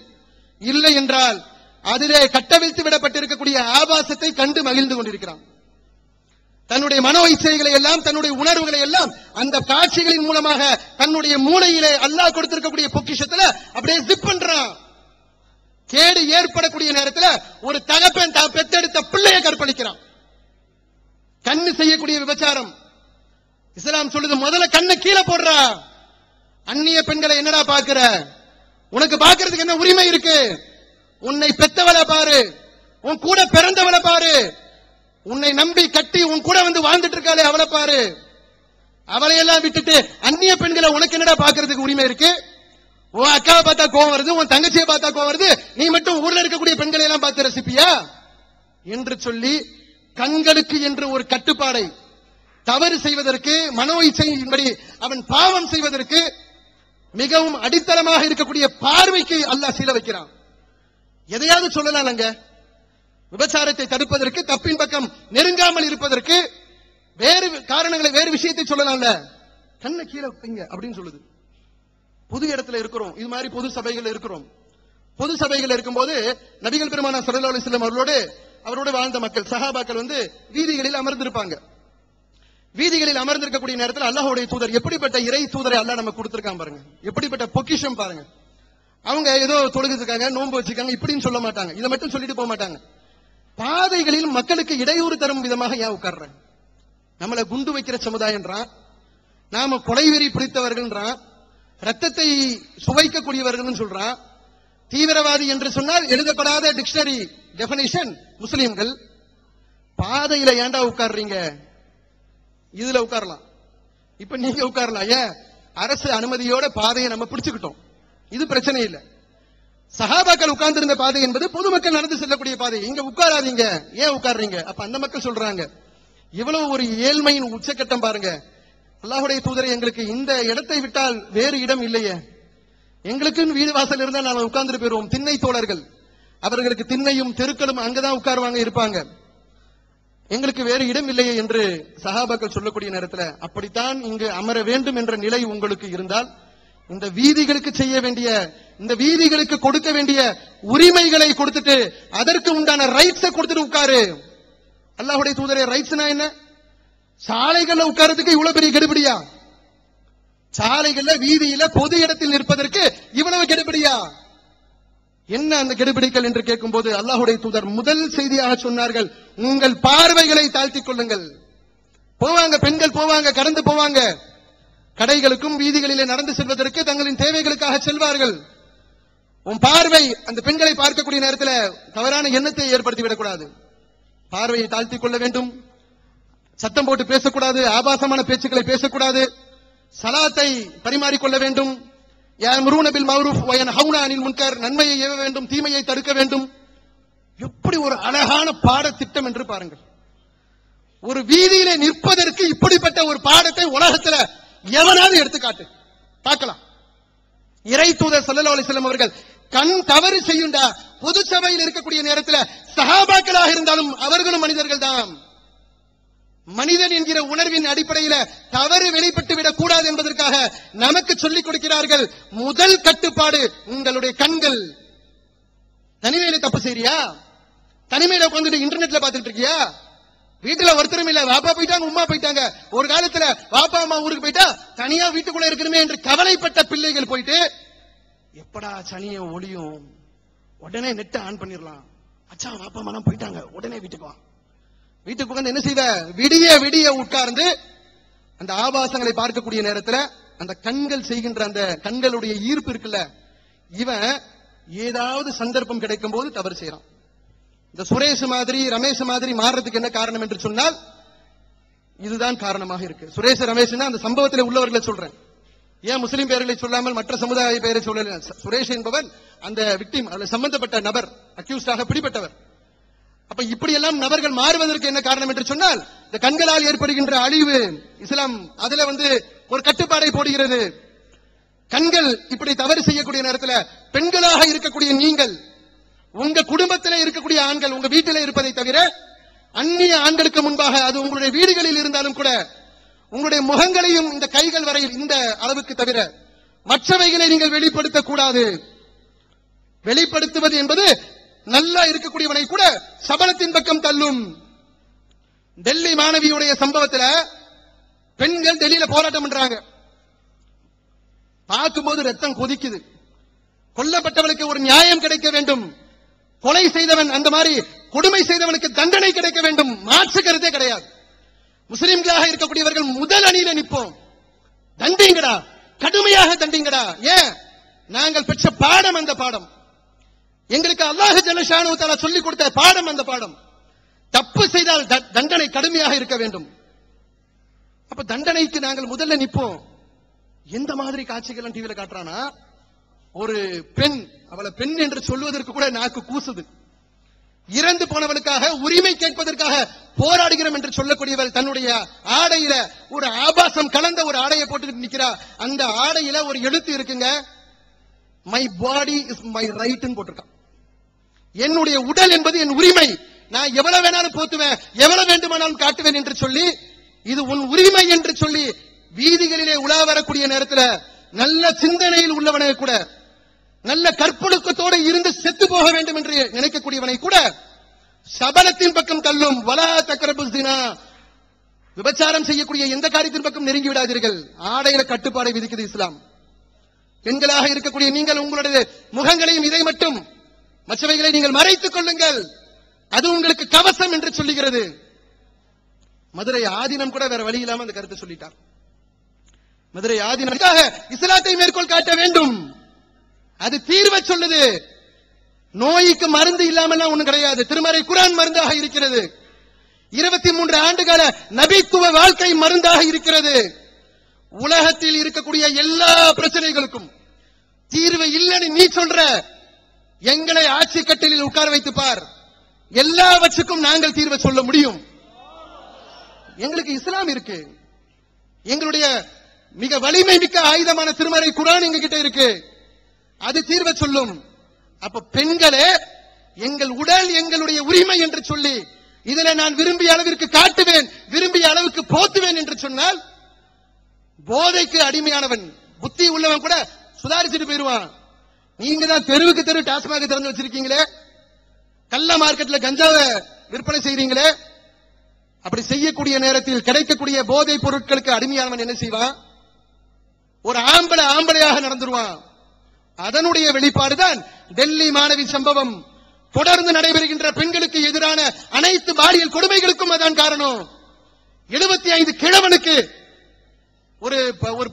இல்லை என்றால் அதிலே கட்டவிழ்த்து விடப்பட்டிருக்கக்கூடிய ஆபாசத்தை கண்டு மகிழ்ந்து கொண்டிருக்கிறான். தன்னுடைய மனோ இச்சைகளை எல்லாம், தன்னுடைய உணர்வுகளை எல்லாம் அந்த காட்சிகளின் மூலமாக தன்னுடைய மூளையிலே அல்லாஹ் கொடுத்திருக்கக்கூடிய பொக்கிஷத்துல அப்படியே ஜிப் பண்றான். கேடு ஏற்படக்கூடிய நேரத்தில் ஒரு தகப்பன் தான் பெத்தெடுத்த பிள்ளையை கற்பழிக்கிறான். கண்ணு செய்யக்கூடிய விபச்சாரம். இஸ்லாம் சொல்லுது, முதல்ல கண்ணை கீழே போடுறா. அந்நிய பெண்களை என்னடா பாக்குற? உனக்கு பாக்குறதுக்கு என்ன உரிமை இருக்கு? உன்னை பெத்தவளை பாரு, உன் கூட பிறந்தவளை பாரு, உன்னை நம்பி கட்டி உன் கூட வந்து வாழ்ந்துட்டு இருக்காளே அவளை பாரு. அவளையெல்லாம் விட்டுட்டு அந்நிய பெண்களை உனக்கு என்னடா பாக்குறதுக்கு உரிமை இருக்கு? உன் அக்காவை பார்த்தா கோவம் வருது, உன் தங்கச்சியை பார்த்தா கோவம் வருது, நீ மட்டும் ஊர்ல இருக்கக்கூடிய பெண்களை எல்லாம் பார்த்து ரசிப்பியா என்று சொல்லி கண்களுக்கு என்று ஒரு கட்டுப்பாடை, தவறு செய்வதற்கு, மனோ இச்சையின்படி அவன் பாவம் செய்வதற்கு மிகவும் அடித்தளமாக இருக்கக்கூடிய பார்வைக்கு அல்லாஹ் சீல வைக்கிறான். எதையாவது சொல்லலாம்ங்க, விபச்சாரத்தை தடுப்பதற்கு, தப்பின் பக்கம் நெருங்காமல் இருப்பதற்கு வேறு காரணங்களை, வேறு விஷயத்தை சொல்லலாம்ல. கண்ணை கீழே வைங்க அப்படின்னு சொல்லுது. பொது இடத்துல இருக்கிறோம், இது மாதிரி பொது சபைகள் இருக்கிறோம். பொது சபைகள் இருக்கும்போது நபிகள் பெருமானார் ஸல்லல்லாஹு அலைஹி வஸல்லம் அவரோடு வாழ்ந்த மக்கள், சஹாபாக்கள் வீதிகளில் அமர்ந்திருப்பாங்க. வீதிகளில் அமர்ந்திருக்கக்கூடிய நேரத்தில் அல்லாஹ்வுடைய தூதர், எப்படிப்பட்ட இறை தூதரை அல்லாஹ் நமக்கு கொடுத்திருக்கான் பாருங்க, எப்படிப்பட்ட பொக்கிஷம் பாருங்க. அவங்க ஏதோ தொழுகிருக்காங்க, நோன்பு வச்சிருக்காங்க இப்படின்னு சொல்ல மாட்டாங்க, இதை மட்டும் சொல்லிட்டு போக மாட்டாங்க. பாதைகளில் மக்களுக்கு இடையூறு தரும் விதமாக ஏன் உட்கார்ற? நம்மளை குண்டு வைக்கிற சமுதாயம்ன்றான், நாம கொலைவெறி பிடித்தவர்கள்ன்றான், ரத்தத்தை சுவைக்கக்கூடியவர்கள் சொல்றான், தீவிரவாதி என்று சொன்னால் எழுதப்படாத டிக்ஷனரி டெபினிஷன் முஸ்லிம்கள். பாதையில ஏண்டா உட்கார்றீங்க? இதுல உட்காரலாம், இப்ப நீங்க உட்காரலாம். ஏன்? அரசு அனுமதியோட பாதையை நம்ம பிடிச்சுக்கிட்டோம், இது பிரச்சனை இல்லை. சஹாபாக்கள் உட்கார்ந்து இருந்த பாதை என்பது பொதுமக்கள் நடந்து செல்லக்கூடிய பாதை, இங்க உட்காராதீங்க, ஏன் உட்கார்றீங்க? அப்ப அந்த மக்கள் சொல்றாங்க, இவ்வளவு ஒரு ஏழ்மையின் உச்சக்கட்டம் பாருங்க, அல்லாஹ்வுடைய தூதரை எங்களுக்கு இந்த இடத்தை விட்டால் வேறு இடம் இல்லையே, எங்களுக்குன்னு வீடு வாசல் இருந்தால் நாம உட்கார்ந்து போயிருவோம். திண்ணை தோழர்கள், அவர்களுக்கு திண்ணையும் தெருக்களும் அங்கதான் உட்காருவாங்க இருப்பாங்க, எங்களுக்கு வேறு இடம் இல்லையே என்று சஹாபாக்கள் சொல்லக்கூடிய நேரத்தில், அப்படித்தான் இங்கு அமர வேண்டும் என்ற நிலை உங்களுக்கு இருந்தால் இந்த வீதிகளுக்கு செய்ய வேண்டிய, இந்த வீதிகளுக்கு கொடுக்க வேண்டிய உரிமைகளை கொடுத்துட்டு அதற்கு உண்டான ரைட்ஸை கொடுத்துட்டு உட்காரு. அல்லாஹ்வுடைய தூதரே, ரைட்ஸ்னா என்ன? சாலைகள்ல உட்கார்றதுக்கு இவ்வளவு பெரிய கெடுபிடியா? சாலைகள்ல, வீதியில, பொது இடத்தில் நிற்பதற்கு இவ்வளவு கெடுபிடியா? என்ன அந்த கெடுபிடிகள் என்று கேட்கும் போது அல்லாஹ்வுடைய தூதர் முதல் செய்தியாக சொன்னார்கள், உங்கள் பார்வைகளை தாழ்த்திக் கொள்ளுங்கள். போவாங்க, பெண்கள் போவாங்க, கடந்து போவாங்க, கடைகளுக்கும் வீதிகளிலே நடந்து செல்வதற்கு தங்களின் தேவைகளுக்காக செல்வார்கள். உன் பார்வை அந்த பெண்களை பார்க்கக்கூடிய நேரத்தில் தவறான எண்ணத்தை ஏற்படுத்தி விடக்கூடாது. பார்வையை தாழ்த்திக் கொள்ள வேண்டும், சத்தம் போட்டு பேசக்கூடாது, ஆபாசமான பேச்சுக்களை பேசக்கூடாது, சலாத்தை பரிமாறிக்கொள்ள வேண்டும், யஅமுருன பில் மஅரூஃப் வ யன்ஹவுன அனில் முன்கர், நன்மையை ஏவ வேண்டும், தீமையை தடுக்க வேண்டும். எப்படி ஒரு அழகான பாடத்திட்டம் என்று பாருங்கள். ஒரு வீதியிலே நிற்பதற்கு இப்படிப்பட்ட ஒரு பாடத்தை உலகத்துல எவனாவது எடுத்துக்காட்டு பார்க்கலாம். இறை தூதர் ஸல்லல்லாஹு அலைஹி வஸல்லம் அவர்கள் கண் தவறு செய்யுண்டா, பொது சபையில் இருக்கக்கூடிய நேரத்தில் சஹாபாக்களாக இருந்தாலும் அவர்களும் மனிதர்கள் தான். மனிதன் என்கிற உணர்வின் அடிப்படையில் தவறு வெளிப்பட்டு விடக் கூடாது என்பதற்காக நமக்கு சொல்லிக் கொடுக்கிறார்கள். முதல் கட்டுப்பாடு உங்களுடைய கண்கள். தனிமையில தப்பு செய்யறியா? தனிமையில உட்கார்ந்துட்டு இன்டர்நெட்ல பாத்துட்டு இருக்கியா? வீட்டுல ஒருத்தரும் இல்ல, வாப்பா போயிட்டாங்க, உமா போயிட்டாங்க. ஒரு காலத்துல வாப்பா அம்மா ஊருக்கு போயிட்டா தனியா வீட்டுக்குள்ள இருக்கணுமே என்று கவலைப்பட்ட பிள்ளைகள் போயிட்டு எப்படா சனிய ஒளியும், உடனே நெட்டை ஆன் பண்ணிடலாம், அச்சா வாப்பா அம்மா போயிட்டாங்க, உடனே வீட்டுக்கு வா. வீட்டுக்கு உட்கார்ந்து என்ன செய்த? விடிய விடிய உட்கார்ந்து அந்த ஆபாசங்களை பார்க்கக்கூடிய நேரத்தில் அந்த கண்கள் செய்கின்ற அந்த கண்களுடைய ஈர்ப்பு இருக்குல்ல, இவன் ஏதாவது சந்தர்ப்பம் கிடைக்கும் போது தவறு செய்யறான். இந்த சுரேஷ் மாதிரி, ரமேஷ் மாதிரி மாறுறதுக்கு என்ன காரணம் என்று சொன்னால் இதுதான் காரணமாக இருக்கு. சுரேஷ் ரமேஷ் அந்த சம்பவத்தில் உள்ளவர்களை சொல்றேன், ஏன் முஸ்லிம் பெயர்களை சொல்லாமல் மற்ற சமுதாய பெயரை சொல்லல. சுரேஷ் என்பவன் அந்த விக்டிம், அதில் சம்பந்தப்பட்ட நபர், அக்யூஸ்டாக பிடிப்பட்டவர். அப்ப இப்படி எல்லாம் நபர்கள் மாறுவதற்கு என்ன காரணம் என்று சொன்னால் இந்த கண்களால் ஏற்படுகின்ற அழிவு. இஸ்லாம் அதுல ஒரு கட்டுப்பாடை போடுகிறது. கண்கள் இப்படி தவறு செய்யக்கூடிய நேரத்தில் பெண்களாக இருக்கக்கூடிய நீங்கள், உங்க குடும்பத்திலே இருக்கக்கூடிய ஆண்கள், உங்க வீட்டிலே இருப்பதை தவிர அந்நிய ஆண்களுக்கு முன்பாக, அது உங்களுடைய வீடுகளில் இருந்தாலும் கூட, உங்களுடைய முகங்களையும் இந்த கைகள் வரையில் இந்த அளவுக்கு தவிர மற்றவைகளை நீங்கள் வெளிப்படுத்தக் கூடாது. வெளிப்படுத்துவது என்பது நல்லா இருக்கக்கூடியவனை கூட சபலத்தின் பக்கம் தள்ளும். டெல்லி மாணவியுடைய சம்பவத்தில் பெண்கள் டெல்லியில போராட்டம் பண்றாங்க. பார்க்கும்போது ரத்தம் கொதிக்குது. கொல்லப்பட்டவனுக்கு ஒரு நியாயம் கிடைக்க வேண்டும். கொலை செய்தவன், அந்த மாதிரி கொடுமை செய்தவனுக்கு தண்டனை கிடைக்க வேண்டும். மாற்று கருத்தே கிடையாது. முஸ்லிம்களாக இருக்கக்கூடியவர்கள் முதல் அணியில நிற்போம். தண்டிங்கடா, கடுமையாக தண்டிங்கடா. ஏன்? நாங்கள் பெற்ற பாடம் அந்த பாடம். எங்களுக்கு அல்லாஹ் ஜல்ல ஷானஹு தஆலா சொல்லிக் கொடுத்த பாடம் அந்த பாடம். தப்பு செய்தால் தண்டனை கடுமையாக இருக்க வேண்டும். அப்ப தண்டனைக்கு நாங்கள் முதல்ல நிற்போம். எந்த மாதிரி காட்சிகள் டிவியில காட்டுறானா, ஒரு பெண், அவளை பெண் என்று சொல்வதற்கு கூட நாக்கு கூசுது. இறந்து போனவளுக்காக உரிமை கேட்பதற்காக போராடுகிறோம் என்று சொல்லக்கூடியவள் தன்னுடைய ஆடையில ஒரு ஆபாசம் கலந்த ஒரு ஆடையை போட்டுக்கிட்டு நிக்கிறா. அந்த ஆடையில ஒரு எழுத்து இருக்குங்க, my body is my right போட்டிருக்கான். என்னுடைய உடல் என்பது என் உரிமை, நான் எவ்வளவு வேணாலும் போத்துவேன், எவ்வளவு வேண்டுமானாலும் காட்டுவேன் என்று சொல்லி, இது உன் உரிமை என்று சொல்லி வீதிகளிலே உலா வரக்கூடிய நேரத்தில் நல்ல சிந்தனையில் உள்ளவனை கூட, நல்ல கற்பொழுக்கத்தோடு இருந்து செத்து போக வேண்டும் என்று நினைக்கக்கூடியவனை கூட சபலத்தின் பக்கம் தள்ளும். வலா தக்ரபுஸ் ஸினா, விபச்சாரம் செய்யக்கூடிய எந்த காரியத்தின் பக்கம் நெருங்கி விடாதீர்கள். ஆடையில கட்டுப்பாடை விதிக்குது இஸ்லாம். பெண்களாக இருக்கக்கூடிய நீங்கள் உங்களுடைய முகங்களையும் இதை மட்டும், மற்றவைகளை நீங்கள் மறைத்துக் கொள்ளுங்கள், அது உங்களுக்கு கவசம் என்று சொல்லுகிறது. மதுரை ஆதீனம் கூட வேற வழி இல்லாம அந்த கருத்தை சொல்லிட்டார். மதுரை ஆதீனத்துக்காக இஸ்லாத்தை மேற்கோள் காட்ட வேண்டும். அது தீர்வை சொல்லுது. நோய்க்கு மருந்து இல்லாமல்லாம் ஒண்ணும் கிடையாது. திருமறை குர்ஆன் மருந்தாக இருக்கிறது. 23 ஆண்டுகால நபித்துவ வாழ்க்கை மருந்தாக இருக்கிறது. உலகத்தில் இருக்கக்கூடிய எல்லா பிரச்சனைகளுக்கும் தீர்வு இல்லைன்னு நீ சொல்ற, எங்களை ஆட்சி கட்டிலில் உட்கார வைத்து பார், எல்லாவற்றுக்கும் நாங்கள் தீர்வை சொல்ல முடியும். எங்களுக்கு இஸ்லாம் இருக்கு. எங்களுடைய மிக வலிமை மிக்க ஆயுதமான திருமறை குர்ஆன் எங்க கிட்ட இருக்கு. அது தீர்வை சொல்லும். அப்ப பெண்களே, எங்கள் உடல் எங்களுடைய உரிமை என்று சொல்லி இதுல நான் விரும்பிய அளவிற்கு காட்டுவேன், விரும்பிய அளவுக்கு போத்துவேன் என்று சொன்னால், போதைக்கு அடிமையானவன், புத்தி உள்ளவன் கூட சுதாரிச்சுட்டு போயிருவான். நீங்க தான் தெருவுக்கு தெரு டாஸ்மாக திறந்து வச்சிருக்கீங்களே, கள்ள மார்க்கெட்ல கஞ்சாவை விற்பனை செய்றீங்களே, அப்படி செய்யக்கூடிய நேரத்தில் கிடைக்கக்கூடிய போதை பொருட்களுக்கு அடிமையானவன் என்ன செய்வான்? ஒரு ஆம்பளையாக நடந்துருவான். அதனுடைய வெளிப்பாடுதான் டெல்லி மாணவி சம்பவம். தொடர்ந்து நடைபெறுகின்ற பெண்களுக்கு எதிரான அனைத்து பாலியல் கொடுமைகளுக்கும் அதான் காரணம். 75 கிழவனுக்கு ஒரு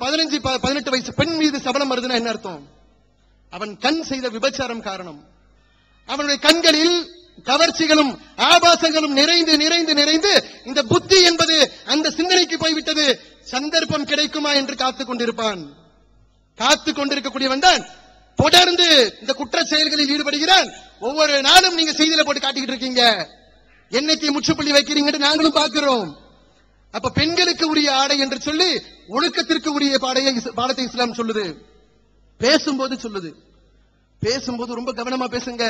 15-18 வயசு பெண் மீது சபலம் வருதுன்னா என்ன அர்த்தம்? அவன் கண் செய்த விபச்சாரம் காரணம். அவனுடைய கண்களில் கவர்ச்சிகளும் ஆபாசங்களும் நிறைந்து நிறைந்து நிறைந்து இந்த புத்தி என்பது அந்த சிந்தனைக்கு போய்விட்டது. சந்தர்ப்பம் கிடைக்குமா என்று காத்துக் கொண்டிருப்பான். காத்துக் கொண்டிருக்கக்கூடியவன் தான் தொடர்ந்து இந்த குற்ற செயல்களில் ஈடுபடுகிறான். ஒவ்வொரு நாளும் நீங்க செய்தியில போட்டு காட்டிக்கிட்டு இருக்கீங்க, என்னைக்கு முற்றுப்புள்ளி வைக்கிறீங்கன்னு நாங்களும் பார்க்கிறோம். அப்ப பெண்களுக்கு உரிய ஆடை என்று சொல்லி ஒழுக்கத்திற்கு உரிய பாடத்தை இஸ்லாம் சொல்லுது. பேசும்போது சொல்லுது, பேசும்போது ரொம்ப கவனமா பேசுங்க.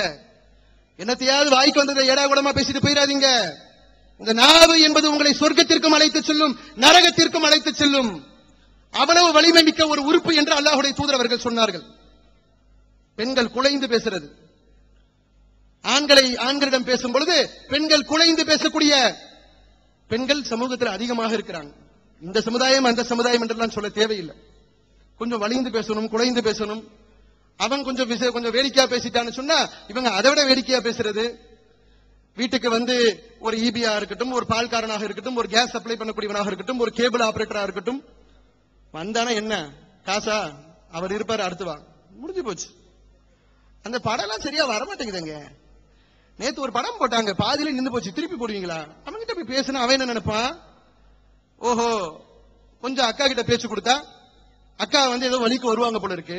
என்னத்தையாவது வாய்க்கு வந்ததை ஏடா கூடமா பேசிட்டு போயிடாதீங்க. இந்த நாவு என்பது உங்களை சொர்க்கத்திற்கும் அழைத்து செல்லும், நரகத்திற்கும் அழைத்து செல்லும். அவ்வளவு வலிமை மிக்க ஒரு உறுப்பு என்று அல்லாஹ்வுடைய தூதர் அவர்கள் சொன்னார்கள். பெண்கள் குலைந்து பேசுறது, ஆண்களிடம் பேசும் பொழுது பெண்கள் குலைந்து பேசக்கூடிய பெண்கள் சமூகத்தில் அதிகமாக இருக்கிறாங்க. இந்த சமுதாயம் அந்த சமுதாயம் என்றெல்லாம் சொல்ல தேவையில்லை. கொஞ்சம் வலிந்து பேசணும், குலைந்து பேசணும். அவன் கொஞ்சம் வேடிக்கையா பேசிட்டான்னு சொன்னா இவங்க அதை விட வேடிக்கையா பேசுறது. வீட்டுக்கு வந்து ஒரு ஈபியா இருக்கட்டும், ஒரு பால்காரனாக இருக்கட்டும், ஒரு கேஸ் சப்ளை பண்ணக்கூடியவனாக இருக்கட்டும், ஒரு கேபிள் ஆபரேட்டரா இருக்கட்டும், வந்தானா என்ன காசா, அவர் இருப்பாரு, அடுத்து வா, முடிஞ்சு போச்சு. அந்த படம் எல்லாம் சரியா வரமாட்டேங்குதுங்க. நேத்து ஒரு படம் போட்டாங்க, பாதியில நின்று போச்சு, திருப்பி போடுவீங்களா? அவன்கிட்ட போய் பேசினா அவன் என்ன நினைப்பான்? ஓஹோ, கொஞ்சம் அக்கா கிட்ட பேச்சு கொடுத்தா அக்கா வந்து ஏதோ வழிக்கு வருவாங்க போல இருக்கு.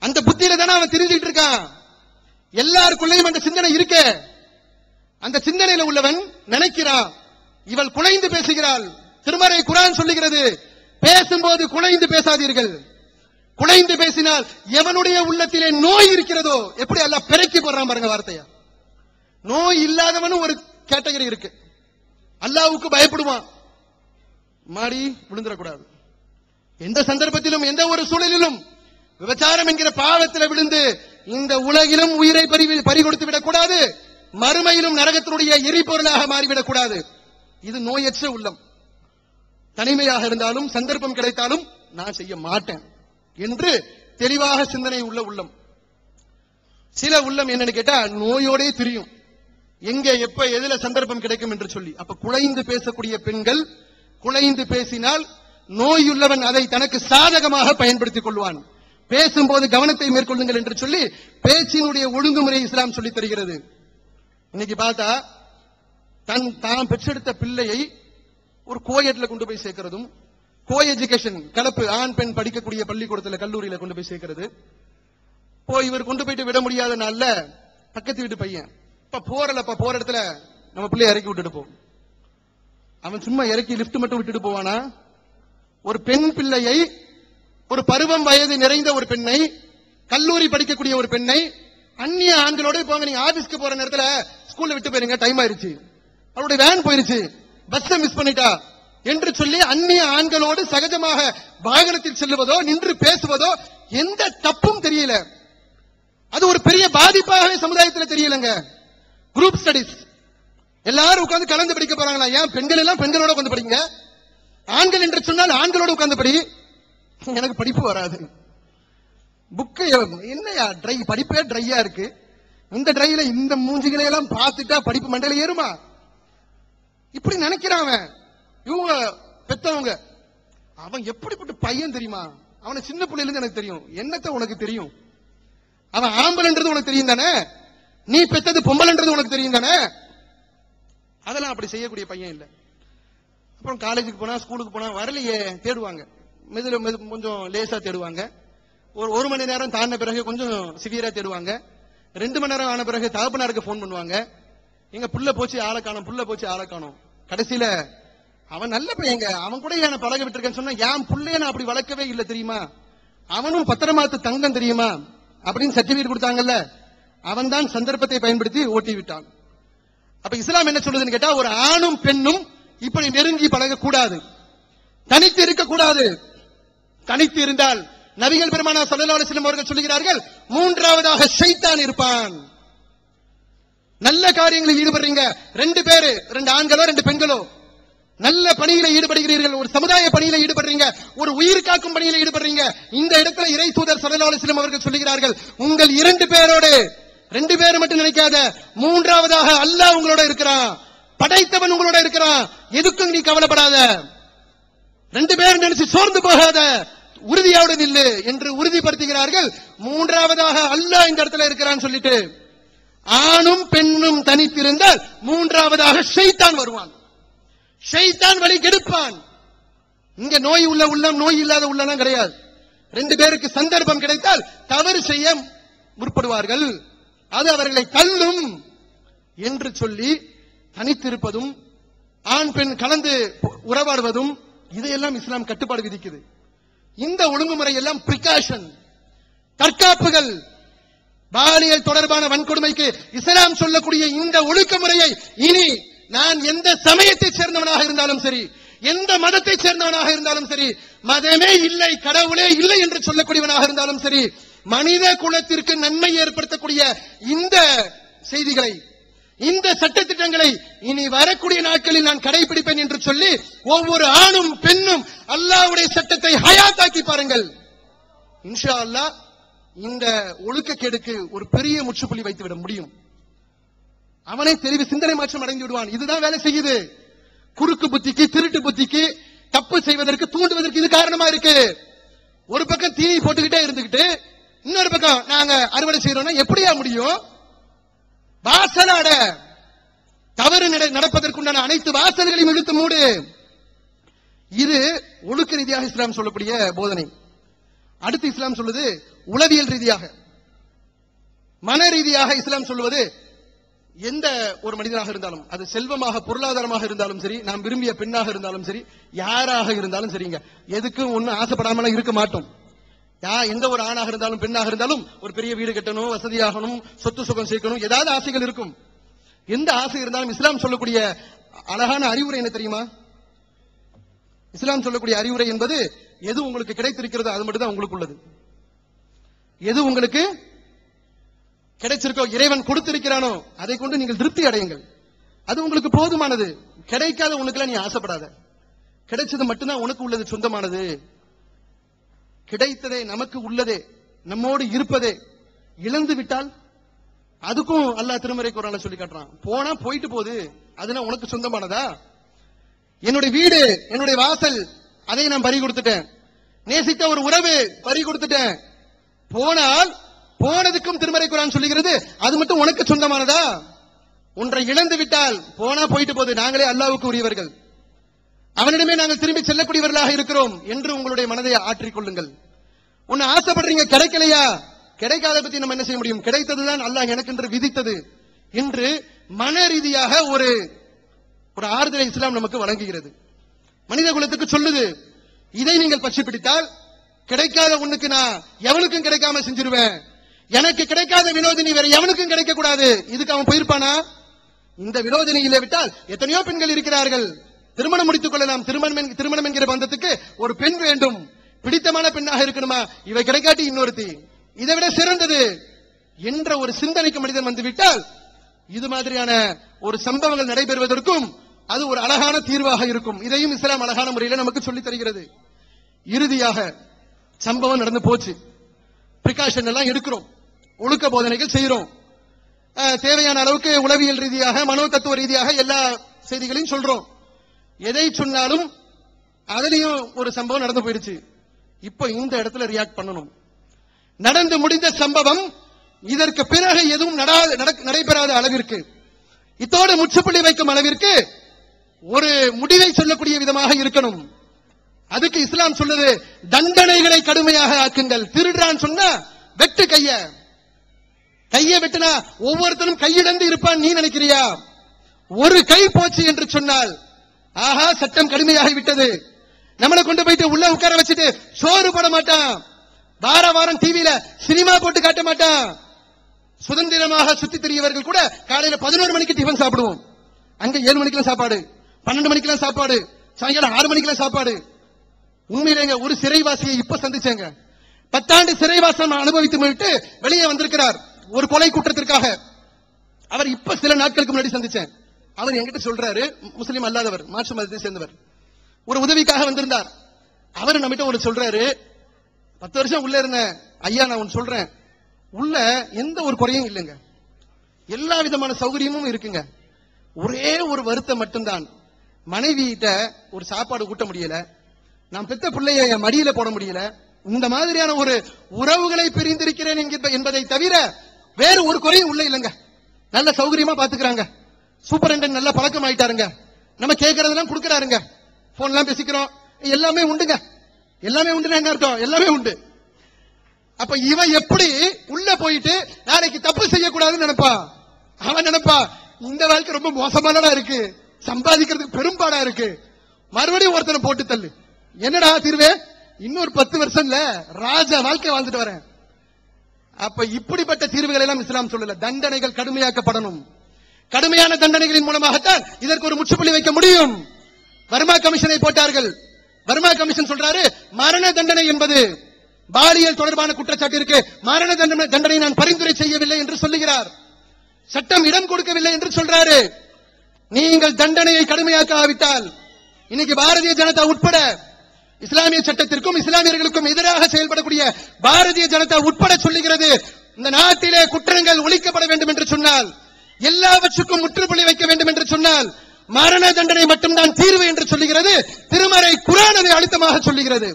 அந்த புத்தியில தானே அவன் தெரிஞ்சுட்டு இருக்கான். எல்லாருக்குள்ளேயும் அந்த சிந்தனை இருக்க. அந்த சிந்தனையில உள்ளவன் நினைக்கிறான், இவள் குலைந்து பேசுகிறாள். திருமறை குர்ஆன் சொல்லுகிறது, பேசும்போது குலைந்து பேசாதீர்கள். குலைந்து பேசினால் எவனுடைய உள்ளத்திலே நோய் இருக்கிறதோ, எப்படி அல்லாஹ் பெருக்கி போடுறான் பாருங்க வார்த்தையா. நோய் இல்லாதவனும் ஒரு கேட்டகரி இருக்கு. அல்லாஹ்வுக்கு பயப்படுவான், மாடி விழுந்துடக்கூடாது, எந்த சந்தர்ப்பத்திலும் எந்த ஒரு சூழலிலும் விபச்சாரம் என்கிற பாவத்தில் விழுந்து இந்த உலகிலும் உயிரை பறிகொடுத்து விடக்கூடாது, மறுமையிலும் நரகத்தினுடைய எரிபொருளாக மாறிவிடக் கூடாது. இது நோயற்ற உள்ளம். தனிமையாக இருந்தாலும் சந்தர்ப்பம் கிடைத்தாலும் நான் செய்ய மாட்டேன் என்று தெளிவாக சிந்தனை உள்ள உள்ளம். சில உள்ளம் என்னன்னு கேட்டா நோயோடே தெரியும், எங்க எப்ப எதுல சந்தர்ப்பம் கிடைக்கும் என்று சொல்லி. அப்ப குழைந்து பேசக்கூடிய பெண்கள், குழைந்து பேசினால் நோயுள்ளவன் அதை தனக்கு சாதகமாக பயன்படுத்திக் கொள்வான். பேசும்போது கவனத்தை மேற்கொள்ளுங்கள் என்று சொல்லி பேச்சினுடைய ஒழுங்குமுறை இஸ்லாம் சொல்லித் தருகிறது. இன்னைக்கு பார்த்தா தான் பெற்றெடுத்த பிள்ளையை ஒரு கோயட்ல கொண்டு போய் சேர்க்கிறதும், கோ எஜுகேஷன் கலப்பு ஆண் பெண் படிக்கக்கூடிய பள்ளிக்கூடத்துல கல்லூரியில கொண்டு போய் சேர்க்கிறது. இவர் கொண்டு போயிட்டு விட முடியாத நாள்ல பக்கத்து வீட்டு பையன் போற இடத்துல நம்ம பிள்ளைய இறக்கி விட்டுட்டு போவோம். அவன் சும்மா இறக்கி லிப்ட் மட்டும் விட்டுட்டு போவானா? ஒரு பெண் பிள்ளையை, ஒரு பருவம் வயது நிறைந்த ஒரு பெண்ணை, கல்லூரி படிக்கக்கூடிய ஒரு பெண்ணை அந்நிய ஆண்களோட போங்க, நீங்க ஆபீஸ்க்கு போற நேரத்துல ஸ்கூல்ல விட்டு போயிருங்க, டைம் ஆயிருச்சு, அவருடைய வேன் போயிருச்சு, பஸ் மிஸ் பண்ணிட்டா என்று சொல்லி அந்நிய ஆண்களோடு சகஜமாக வாகனத்தில் செல்லுவதோ நின்று பேசுவதோ எந்த தப்பும் தெரியல. அது ஒரு பெரிய பாதிப்பாகவே சமுதாயத்தில் தெரியலங்க. குரூப் ஸ்டடிஸ் எல்லாரும் உட்கார்ந்து கலந்து படிக்க போறாங்களா? ஏன் பெண்கள் எல்லாம் பெண்களோட உட்கார்ந்து படிங்க, ஆண்கள் என்று சொன்னால் ஆண்களோட உட்கார்ந்து படி. எனக்கு படிப்பு வராது, புக்கு என்னையா ட்ரை, படிப்பே ட்ரையா இருக்கு, இந்த ட்ரைல இந்த மூஞ்சிகளை எல்லாம் பார்த்துட்டா படிப்பு மண்டையில ஏறுமா? இப்படி நினைக்கிறான். இவங்க பெத்தவங்க, அவன் எப்படிப்பட்ட பையன் தெரியுமா, அவனை சின்ன பிள்ளைல இருந்து எனக்கு தெரியும், என்னத்த உனக்கு தெரியும், அவன் ஆம்பளன்றது உனக்கு தெரியும் தானே, நீ பெத்தது பொம்பளன்றது உனக்கு தெரியும் தானே. அதெல்லாம் அப்படி செய்யக்கூடிய பையன் இல்ல. அப்புறம் காலேஜுக்கு போனா ஸ்கூலுக்கு போனா வரலையே தேடுவாங்க, கொஞ்சம் லேசா தேடுவாங்க. ஒரு மணி நேரம் தாண்டின பிறகு கொஞ்சம் சிவியரா தேடுவாங்க. 2 மணி நேரம் ஆன பிறகு தகப்பனாருக்கு போன் பண்ணுவாங்க, எங்க புள்ள போச்சு ஆளை காணும், புள்ள போச்சு ஆளை காணும். கடைசியில அவன் நல்ல பையங்க, அவன் கூட என்ன பழக விட்டுருக்கேன்னு சொன்னா, என் புள்ளைய நான் அப்படி வளர்க்கவே இல்லை தெரியுமா, அவனும் பத்திரமாத்து தங்கம் தெரியுமா அப்படின்னு சர்டிபிகேட் கொடுத்தாங்கல்ல, அவன் தான் சந்தர்ப்பத்தை பயன்படுத்தி ஓட்டி விட்டான். அப்ப இஸ்லாம் என்ன சொல்லுதுன்னு கேட்டா, ஒரு ஆணும் பெண்ணும் இப்படி நெருங்கி பழக கூடாது, தனித்து இருக்கக்கூடாது. தனித்து இருந்தால் நபிகள் பெருமானார் ஸல்லல்லாஹு அலைஹி வஸல்லம் அவர்கள் சொல்லுகிறார்கள், மூன்றாவதாக ஷைத்தான் இருப்பான். நல்ல காரியங்களில் ஈடுபடுறீங்க, 2 பேரு, 2 ஆண்களோ 2 பெண்களோ நல்ல பணியில ஈடுபடுகிறீர்கள், ஒரு சமுதாய பணியில ஈடுபடுறீங்க, ஒரு உயிர் காக்கும் பணியில ஈடுபடுறீங்க. இந்த இடத்துல இறை தூதர் ஸல்லல்லாஹு அலைஹி வஸல்லம் அவர்கள் சொல்லுகிறார்கள், உங்கள் 2 பேரோடு, 2 பேர் மட்டும் நினைக்காத, மூன்றாவதாக அல்லாஹ் உங்களோட இருக்கிறான், படைத்தவன் உங்களோட இருக்கிறான், எதுக்கும் நீ கவலைப்படாத, 2 பேர் நினைச்சு சோர்ந்து போகாத, உறுதியோடு நில்லு என்று உறுதிப்படுத்துகிறார்கள். மூன்றாவதாக அல்லாஹ் இந்த இடத்துல இருக்கிறான்னு சொல்லிட்டு, ஆணும் பெண்ணும் தனித்திருந்தால் மூன்றாவதாக ஷைத்தான் வருவான், ஷைத்தான் வழி கெடுப்பான். இங்க நோய் உள்ள உள்ளம், நோய் இல்லாத உள்ளம் கிடையாது. 2 பேருக்கு சந்தர்ப்பம் கிடைத்தால் தவறு செய்ய முற்படுவார்கள், அது அவர்களை தள்ளும் என்று சொல்லி தனித்திருப்பதும் ஆண் பெண் கலந்து உறவாடுவதும் இதையெல்லாம் இஸ்லாம் கட்டுப்பாடு விதிக்குது. இந்த ஒழுங்குமுறை எல்லாம் பிரிகாஷன், தற்காப்புகள். பாலியல் தொடர்பான வன்கொடுமைக்கு இஸ்லாம் சொல்லக்கூடிய இந்த ஒழுக்கமுறையை இனி நான் எந்த சமயத்தை சேர்ந்தவனாக இருந்தாலும் சரி, எந்த மதத்தை சேர்ந்தவனாக இருந்தாலும் சரி, மதமே இல்லை கடவுளே இல்லை என்று சொல்லக்கூடியவனாக இருந்தாலும் சரி, மனித குலத்திற்கு நன்மை ஏற்படுத்தக்கூடிய இந்த செய்திகளை, இந்த சட்டத்திட்டங்களை இனி வரக்கூடிய நாட்களில் நான் கடைபிடிப்பேன் என்று சொல்லி ஒவ்வொரு ஆணும் பெண்ணும் அல்லாஹ்வுடைய சட்டத்தை ஹயாத்தாக்கி பாருங்கள். இன்ஷா அல்லாஹ் இந்த ஒழுக்கக்கேடுக்கு ஒரு பெரிய முற்றுப்புள்ளி வைத்துவிட முடியும். அவனை தெளிவு சிந்தனை மாற்றம் அடைந்து விடுவான். இதுதான் வேலை செய்யுது. குறுக்கு புத்திக்கு, திருட்டு புத்திக்கு, தப்பு செய்வதற்கு தூண்டுவதற்கு இது காரணமா இருக்கு. ஒரு பக்கம் தீனி போட்டுக்கிட்டே இருந்துகிட்டு இன்னொரு பக்கம் நாங்க அறுவடை செய்யறோம்னா எப்படியா முடியும்? வாசலாட தவறு நடப்பதற்குண்டான அனைத்து வாசல்களையும் இழுத்து மூடு. இது ஒழுக்க ரீதியாக இஸ்லாம் சொல்லக்கூடிய போதனை. அடுத்து இஸ்லாம் சொல்லுது உளவியல் ரீதியாக, மன ரீதியாக இஸ்லாம் சொல்லுவது, எந்த ஒரு மனிதனாக இருந்தாலும், அது செல்வமாக பொருளாதாரமாக இருந்தாலும் சரி, நாம் விரும்பிய பெண்ணாக இருந்தாலும் சரி, யாராக இருந்தாலும் சரிங்க, எதுக்கும் ஒன்னும் ஆசைப்படாமல இருக்க மாட்டோம். எந்த ஒரு ஆணாக இருந்தாலும் பெண்ணாக இருந்தாலும் ஒரு பெரிய வீடு கட்டணும், வசதியாகணும், சொத்து சுகம் சேர்க்கணும், ஏதாவது ஆசைகள் இருக்கும். எந்த ஆசை இருந்தாலும் இஸ்லாம் சொல்லக்கூடிய அழகான அறிவுரை என்ன தெரியுமா? இஸ்லாம் சொல்லக்கூடிய அறிவுரை என்பது எது உங்களுக்கு கிடைத்திருக்கிறதோ அது மட்டும் தான் உங்களுக்கு உள்ளது. எது உங்களுக்கு கிடைச்சிருக்கோ, இறைவன் கொடுத்திருக்கிறானோ அதை கொண்டு நீங்கள் திருப்தி அடையுங்கள். அது உங்களுக்கு போதுமானது. கிடைக்காத உனக்குலாம் நீ ஆசைப்படாத. கிடைச்சது மட்டும்தான் உனக்கு உள்ளது, சொந்தமானது. கிடைத்ததே, நமக்கு உள்ளதே, நம்மோடு இருப்பதே இழந்து விட்டால் அதுக்கும் அல்லாஹ் திருமறை குர்ஆன்ல சொல்லி காட்டுறான். போனா போயிட்டு போகுது, அதுனா உனக்கு சொந்தமானதா? என்னுடைய வீடு, என்னுடைய வாசல், அதை நான் பறி கொடுத்துட்டேன். நேசித்த ஒரு உறவு பறி கொடுத்துட்டேன். போனால் போனதுக்கும் திருமறை குர்ஆன் சொல்லுகிறது அது மட்டும் உனக்கு சொந்தமானதா? ஒன்றை இழந்து விட்டால் போனா போயிட்டு போகுது, நாங்களே அல்லாஹ்வுக்கு உரியவர்கள், அவனிடமே நாங்கள் திரும்பி செல்லக்கூடியவர்களாக இருக்கிறோம் என்று உங்களுடைய மனதை ஆற்றிக் கொள்ளுங்கள். ஒன்னு ஆசைப்படுறீங்க, கிடைக்கலையா? கிடைக்காத பத்தி நம்ம என்ன செய்ய முடியும்? கிடைத்ததுதான் அல்லாஹ் எனக்கு என்று விதித்தது என்று மன ரீதியாக ஒரு ஆறுதலை இஸ்லாம் நமக்கு வழங்குகிறது. மனித குலத்துக்கு சொல்லுது, இதை நீங்கள் பற்றி பிடித்தால் கிடைக்காத உன்னுக்கு நான் எவனுக்கும் கிடைக்காம செஞ்சிருவேன். எனக்கு கிடைக்காத வினோதினி வேற எவனுக்கும் கிடைக்க கூடாது. இதுக்கு அவன் போயிருப்பானா? இந்த வினோதினியிலே விட்டால் எத்தனையோ பெண்கள் இருக்கிறார்கள், திருமணம் முடித்துக் கொள்ளலாம். திருமணம் என்கிற பந்தத்துக்கு ஒரு பெண் வேண்டும், பிடித்தமான பெண்ணாக இருக்கணுமா? இவை கிடைக்காட்டி இன்னொருத்தி, இதை விட சிறந்தது என்ற ஒரு சிந்தனைக்கு மனிதன் வந்துவிட்டால் இது மாதிரியான ஒரு சம்பவங்கள் நடைபெறுவதற்கும் அது ஒரு அழகான தீர்வாக இருக்கும். இதையும் இஸ்லாம் அழகான முறையில் நமக்கு சொல்லித் தருகிறது. இறுதியாக சம்பவம் நடந்து போச்சு, பிரிகாஷன் எல்லாம் எடுக்கிறோம், ஒழுக்க போதனைகள் செய்கிறோம், தேவையான அளவுக்கு உளவியல் ரீதியாக மனோ தத்துவ ரீதியாக எல்லா செய்திகளையும் சொல்றோம். எதை சொன்னாலும் அதுலயும் ஒரு சம்பவம் நடந்து போயிடுச்சு. இப்ப இந்த இடத்துல ரியாக்ட் பண்ணணும். நடந்து முடிந்த சம்பவம் இதற்கு பிறகு எதுவும் நடைபெறாத அளவிற்கு, இத்தோடு முற்றுப்புள்ளி வைக்கும் அளவிற்கு ஒரு முடிவை சொல்லக்கூடிய விதமாக இருக்கணும். அதுக்கு இஸ்லாம் சொல்லுது, தண்டனைகளை கடுமையாக ஆக்குங்கள். திருடுறான் சொன்னா வெட்டு கையை வெட்டினா ஒவ்வொருத்தரும் கையிழந்து இருப்பான் நீ நினைக்கிறியா? ஒரு கை போச்சு என்று சொன்னால் ஆஹா சட்டம் கடுமையாகி விட்டது, நம்மளை கொண்டு போயிட்டு உள்ள உட்கார வச்சுட்டு சோறு போட மாட்டான், வாரம் டிவியில சினிமா போட்டு காட்ட மாட்டான். சுதந்திரமாக சுத்தி திரியவர்கள் கூட காலையில 11 மணிக்கு டிஃபன் சாப்பிடுவோம், அங்க 7 மணிக்கெல்லாம் சாப்பாடு, 12 மணிக்கெல்லாம் சாப்பாடு, சாயங்காலம் 6 மணிக்கெல்லாம் சாப்பாடு. உண்மையிலேங்க ஒரு சிறைவாசியை இப்ப சந்திச்சேங்க, 10 ஆண்டு சிறைவாசம் அனுபவித்து விட்டு வெளியே வந்திருக்கிறார் ஒரு கொலை குற்றத்திற்காக. அவர் இப்ப சில நாட்களுக்கு முன்னாடி சந்திச்சேன். அவர் என்கிட்ட சொல்றாரு, முஸ்லீம் அல்லாதவர், மாற்று மதத்தை சேர்ந்தவர், ஒரு உதவிக்காக வந்திருந்தார். அவர் நம்மகிட்ட ஒரு சொல்றாரு, 10 வருஷம் உள்ள இருந்த ஐயா, நான் ஒன்னு சொல்றேன், உள்ள எந்த ஒரு குறையும் இல்லைங்க, எல்லா விதமான சௌகரியமும் இருக்குங்க. ஒரே ஒரு வருத்தம் மட்டும்தான், மனைவியிட்ட ஒரு சாப்பாடு ஊட்ட முடியல, நான் பெத்த பிள்ளைய என் மடியில போட முடியல. இந்த மாதிரியான ஒரு உறவுகளை பிரிந்திருக்கிறேன் என்பதை தவிர வேறு ஒரு குறையும் உள்ள இல்லைங்க. நல்ல சௌகரியமா பாத்துக்கிறாங்க, சூப்பரண்டன் நல்ல பழக்கம் ஆயிட்டாருங்க, நம்ம கேட்கறதெல்லாம் கொடுக்கறாருங்க, போன் எல்லாம் பேசிக்கிறோம், எல்லாமே உண்டுங்க. எல்லாமே உண்டுன்னா என்ன அர்த்தம்? எல்லாமே உண்டு. அப்ப இவன் எப்படி உள்ள போயிட்டு நாளைக்கு தப்பு செய்யக்கூடாதுன்னு நினைப்பா? அவன் நினைப்பா இந்த வாழ்க்கை ரொம்ப மோசமானதா இருக்கு, சம்பாதிக்கிறதுக்கு பெரும்பாடா இருக்கு, மறுபடியும் ஒருத்தனை போட்டு தள்ளு. என்னடா தீர்வே? இன்னொரு 10 வருஷம்ல ராஜா வாழ்க்கை வாழ்ந்துட்டு வரேன். அப்ப இப்படிப்பட்ட தீர்வுகள் எல்லாம் இஸ்லாம் சொல்லல. தண்டனைகள் கடுமையாக்கப்படணும். கடுமையான தண்டனைகளின் மூலமாகத்தான் இதற்கு ஒரு முற்றுப்புள்ளி வைக்க முடியும். வர்மா கமிஷனை போட்டார்கள். வர்மா கமிஷன் சொல்றாரு, மரண தண்டனை என்பது பாலியல் தொடர்பான குற்றச்சாட்டு இருக்கு, மரண தண்டனை நான் பரிந்துரை செய்யவில்லை என்று சொல்லுகிறார். சட்டம் இடம் கொடுக்கவில்லை என்று சொல்றாரு. நீங்கள் தண்டனையை கடுமையாக்காவிட்டால் இன்னைக்கு பாரதிய ஜனதா உட்பட இஸ்லாமிய சட்டத்திற்கும் இஸ்லாமியர்களுக்கும் எதிராக செயல்படக்கூடிய பாரதிய ஜனதா உட்பட சொல்லுகிறது, இந்த நாட்டிலே குற்றங்கள் ஒழிக்கப்பட வேண்டும் என்று சொன்னால், எல்லாவற்றுக்கும் முற்றுப்புள்ளி வைக்க வேண்டும் என்று சொன்னால் மரண தண்டனை மட்டும்தான் தீர்வு என்று சொல்லுகிறது. திருமறை குர்ஆன் அதை அழுத்தமாக சொல்லுகிறது.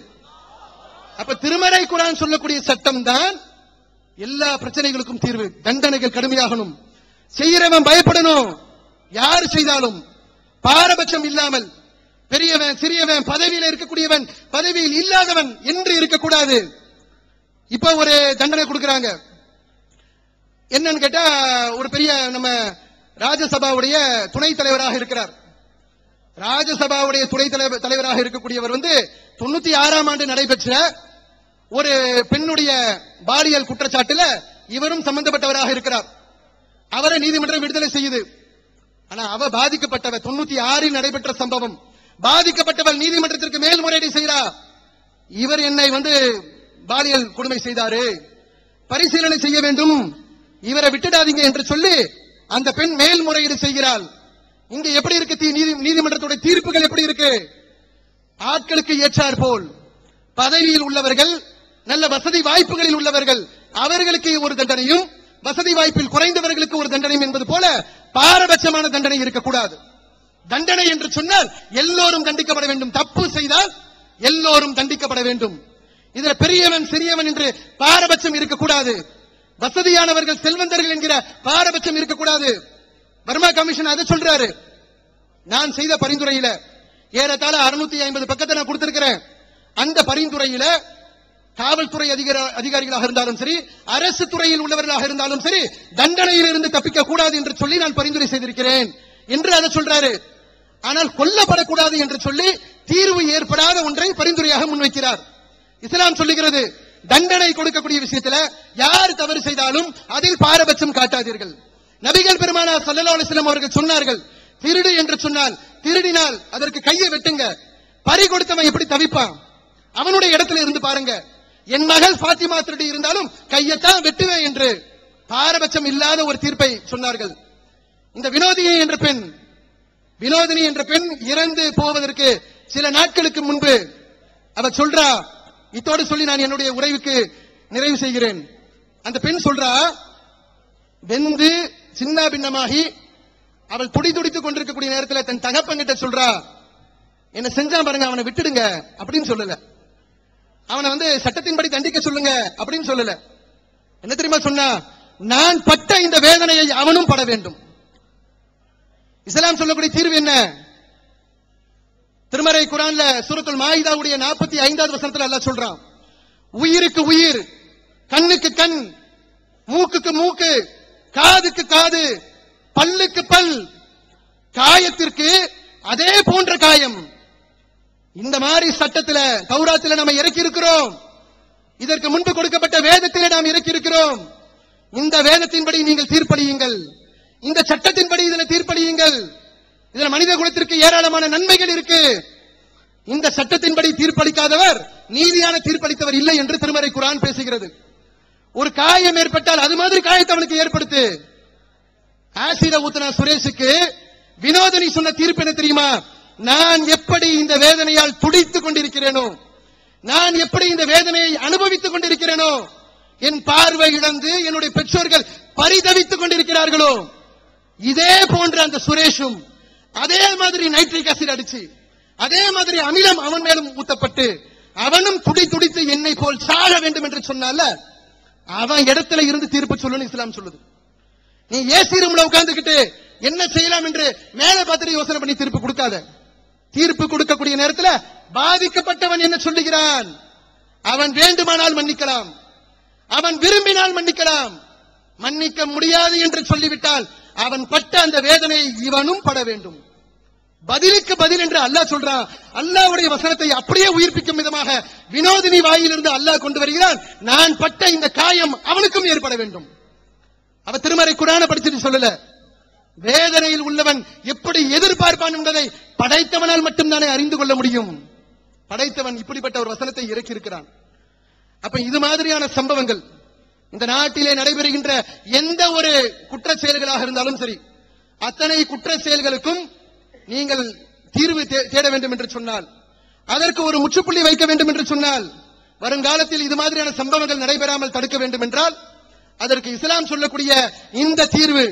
அப்ப திருமறை குர்ஆன் சொல்லக்கூடிய சட்டம் தான் எல்லா பிரச்சனைகளுக்கும் தீர்வு. தண்டனைகள் கடுமையாகணும், செய்யறவன் பயப்படணும், யார் செய்தாலும் பாரபட்சம் இல்லாமல், பெரியவன் சிறியவன், பதவியில் இருக்கக்கூடியவன் பதவியில் இல்லாதவன் என்று இருக்கக்கூடாது. இப்ப ஒரு தண்டனை கொடுக்கறாங்க, என்னன்னு கேட்டா ஒரு பெரிய நம்ம ராஜ்யசபாவுடைய துணைத் தலைவராக இருக்கிறார். ராஜ்யசபாவுடைய துணைத் தலைவராக இருக்கக்கூடியவர் 96ஆம் ஆண்டு நடைபெற்ற ஒரு பெண்ணுடைய பாலியல் குற்றச்சாட்டுல இவரும் சம்பந்தப்பட்டவராக இருக்கிறார். அவரை நீதிமன்றம் விடுதலை செய்யுது. ஆனா அவ பாதிக்கப்பட்டவர், 96இல் நடைபெற்ற சம்பவம், பாதிக்கப்பட்டவள் நீதிமன்றத்திற்கு மேல்முறையீடு செய்கிறார். இவர் என்னை பாலியல் கொடுமை செய்தாரு, பரிசீலனை செய்ய வேண்டும், இவரை விட்டுடாதீங்க என்று சொல்லி அந்த பெண் மேல்முறையீடு செய்கிறாள். இங்க எப்படி இருக்கு நீதிமன்றத்துடைய தீர்ப்புகள் எப்படி இருக்கு? ஆட்களுக்கு ஏற்றார் போல் பதவியில் உள்ளவர்கள், நல்ல வசதி வாய்ப்புகளில் உள்ளவர்கள் அவர்களுக்கு ஒரு தண்டனையும், வசதி வாய்ப்பில் குறைந்தவர்களுக்கு ஒரு தண்டனையும் என்பது போல பாரபட்சமான தண்டனை இருக்கக்கூடாது. தண்டனை என்று சொன்னால் எல்லோரும் தண்டிக்கப்பட வேண்டும். தப்பு செய்தால் எல்லோரும் தண்டிக்கப்பட வேண்டும். இதுல பெரியவன் சிறியவன் என்று பாரபட்சம் இருக்கக்கூடாது. வசதியானவர்கள் செல்வந்தர்கள் என்கிற பாரபட்சம் இருக்கக்கூடாது. வர்மா கமிஷன் அதை சொல்றாரு. நான் செய்த பரிந்துரையில ஏறத்தாழ 650 பக்கத்தை நான் கொடுத்திருக்கிறேன். அந்த பரிந்துரையில காவல்துறை அதிகாரிகளாக இருந்தாலும் சரி, அரசு துறையில் உள்ளவர்களாக இருந்தாலும் சரி, தண்டனையில் இருந்து தப்பிக்க கூடாது என்று சொல்லி நான் பரிந்துரை செய்திருக்கிறேன் என்று அதை சொல்றாரு. ஆனால் கொல்லப்படக்கூடாது என்று சொல்லி தீர்வு ஏற்படாத ஒன்றை பரிந்துரையாக முன்வைக்கிறார். இஸ்லாம் சொல்லுகிறது, தண்டனை கொடுக்கக்கூடிய விஷயத்துல யார் தவறு செய்தாலும் அதில் பாரபட்சம் காட்டாதீர்கள். நபிகள் பெருமானார் ஸல்லல்லாஹு அலைஹி வஸல்லம் அவர்கள் சொன்னார்கள், திருடு என்று சொன்னால், திருடினால் அதற்கு கையை வெட்டுங்க. பறி கொடுத்தவன் எப்படி தவிப்பான்? அவனுடைய இடத்துல இருந்து பாருங்க. என் மகள் ஃபாத்திமா திருடி இருந்தாலும் கையத்தான் வெட்டுவேன் என்று பாரபட்சம் இல்லாத ஒரு தீர்ப்பை சொன்னார்கள். இந்த வினோதினி என்ற பெண் இறந்து போவதற்கு சில நாட்களுக்கு முன்பு அவர் சொல்றா, இத்தோடு சொல்லி நான் என்னுடைய உரைவுக்கு நிறைவு செய்கிறேன். அந்த பெண் சொல்றா, வெந்து சின்ன பின்னமாகி அவள் துடித்துக் கொண்டிருக்கக்கூடிய நேரத்தில் தன் தகப்பங்கிட்ட சொல்றா, என்ன செஞ்சா பாருங்க, அவனை விட்டுடுங்க அப்படின்னு சொல்லல. அவனை சட்டத்தின்படி தண்டிக்க சொல்லுங்க அப்படின்னு சொல்லல. என்ன தெரியுமா சொன்னா, நான் பட்ட இந்த வேதனையை அவனும் பட வேண்டும். இஸ்லாம் சொல்லக்கூடிய தீர்வு என்ன? திருமறை குர்ஆன்ல சூரத்துல் மாயிதாவுடைய 45வது வசனத்துல அல்லாஹ் சொல்றான், உயிருக்கு உயிர், கண்ணுக்கு கண், மூக்குக்கு மூக்கு, காதுக்கு காது, பல்லுக்கு பல், காயத்திற்கு அதே போன்ற காயம். இந்த மாதிரி சட்டத்துல தௌராத்துல நம்ம இறக்கி இருக்கிறோம். இதற்கு முன்பு கொடுக்கப்பட்ட வேதத்திலே நாம் இறக்கி இருக்கிறோம். இந்த வேதத்தின்படி நீங்கள் தீர்ப்பளியுங்கள், இந்த சட்டத்தின்படி இதில் தீர்ப்பளியுங்கள். இதுல மனித குலத்திற்கு ஏராளமான நன்மைகள் இருக்கு. இந்த சட்டத்தின்படி தீர்ப்பளிக்காதவர் நீதியான தீர்ப்பளித்தவர் இல்லை என்று திருமறை குர்ஆன் பேசுகிறது. ஒரு காயம் ஏற்பட்டால் அது மாதிரி காயத்தை அவனுக்கு ஏற்படுத்து. ஆசிட ஊத்துனா சுரேஷுக்கு வினோதினி சொன்ன தீர்ப்பு என்ன தெரியுமா? நான் எப்படி இந்த வேதனையால் துடித்துக் கொண்டிருக்கிறேனோ, நான் எப்படி இந்த வேதனையை அனுபவித்துக் கொண்டிருக்கிறேனோ, என் பார்வை இழந்து என்னுடைய பெற்றோர்கள் பரிதவித்துக் கொண்டிருக்கிறார்களோ, இதே போன்ற அந்த சுரேஷும் அதே மாதிரி நைட்ரிக் ஆசிட் அடிச்சு, அதே மாதிரி அமிலம் அவன் மேலும் ஊத்தப்பட்டு அவனும் துடித்து என்னை போல் சாக வேண்டும் என்று சொன்னால அவன் இடத்துல இருந்து தீர்ப்பு சொல்லணும் இஸ்லாம் சொல்லுது. நீ ஏசி ரூம்ல உட்கார்ந்துகிட்டு என்ன செய்யலாம் என்று மேல பார்த்துட்டு யோசனை பண்ணி தீர்ப்பு கொடுக்காத. தீர்ப்பு கொடுக்கக்கூடிய நேரத்தில் பாதிக்கப்பட்டவன் என்ன சொல்லுகிறான்? அவன் வேண்டுமானால் மன்னிக்கலாம், அவன் விரும்பினால் மன்னிக்கலாம். மன்னிக்க முடியாது என்று சொல்லிவிட்டால் அவன் பட்ட அந்த வேதனை இவனும் பட வேண்டும். பதிலுக்கு பதில் என்று அல்லாஹ் சொல்றான். அல்லாஹ்வுடைய வசனத்தை அப்படியே உயிர்ப்பிக்கும் விதமாக வினோதினி வாயிலிருந்து அல்லாஹ் கொண்டு வருகிறான். நான் பட்ட இந்த காயம் அவனுக்கும் ஏற்பட வேண்டும். அவ திருமறை குர்ஆனை படிச்சுட்டு சொல்லல, வேதனையில் உள்ளவன் எப்படி எதிர்பார்ப்பான் என்பதை படைத்தவனால் மட்டும்தானே அறிந்து கொள்ள முடியும். படைத்தவன் இப்படிப்பட்ட ஒரு வசனத்தை இறக்கி இருக்கிறான். அப்ப இது மாதிரியான சம்பவங்கள் இந்த நாட்டிலே நடைபெறுகின்ற எந்த ஒரு குற்ற செயல்களாக இருந்தாலும் சரி, அத்தனை குற்ற செயல்களுக்கும் நீங்கள் தீர்வு தேட வேண்டும் என்று சொன்னால், அதற்கு ஒரு முற்றுப்புள்ளி வைக்க வேண்டும் என்று சொன்னால், வருங்காலத்தில் இது மாதிரியான சம்பவங்கள் நடைபெறாமல் தடுக்க வேண்டும் என்றால் அதற்கு இஸ்லாம் சொல்லக்கூடிய இந்த தீர்வு,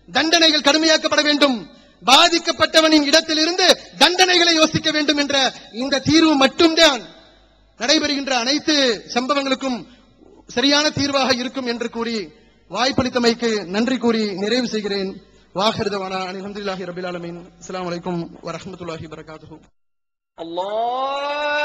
தண்டனைகள் கடுமையாக்கப்பட வேண்டும், பாதிக்கப்பட்டவனின் இடத்திலிருந்து தண்டனைகளை யோசிக்க வேண்டும் என்ற இந்த தீர்வு மட்டும்தான் நடைபெறுகின்ற அனைத்து சம்பவங்களுக்கும் சரியான தீர்வாக இருக்கும் என்று கூறி வாய்ப்பளித்தமைக்கு நன்றி கூறி நிறைவு செய்கிறேன். வாஹிருதவானா அல்ஹம்துலில்லாஹி ரப்பில் ஆலமீன். அஸ்ஸலாமு அலைக்கும் வரஹ்மத்துல்லாஹி வபரகாத்துஹு. அல்லாஹ்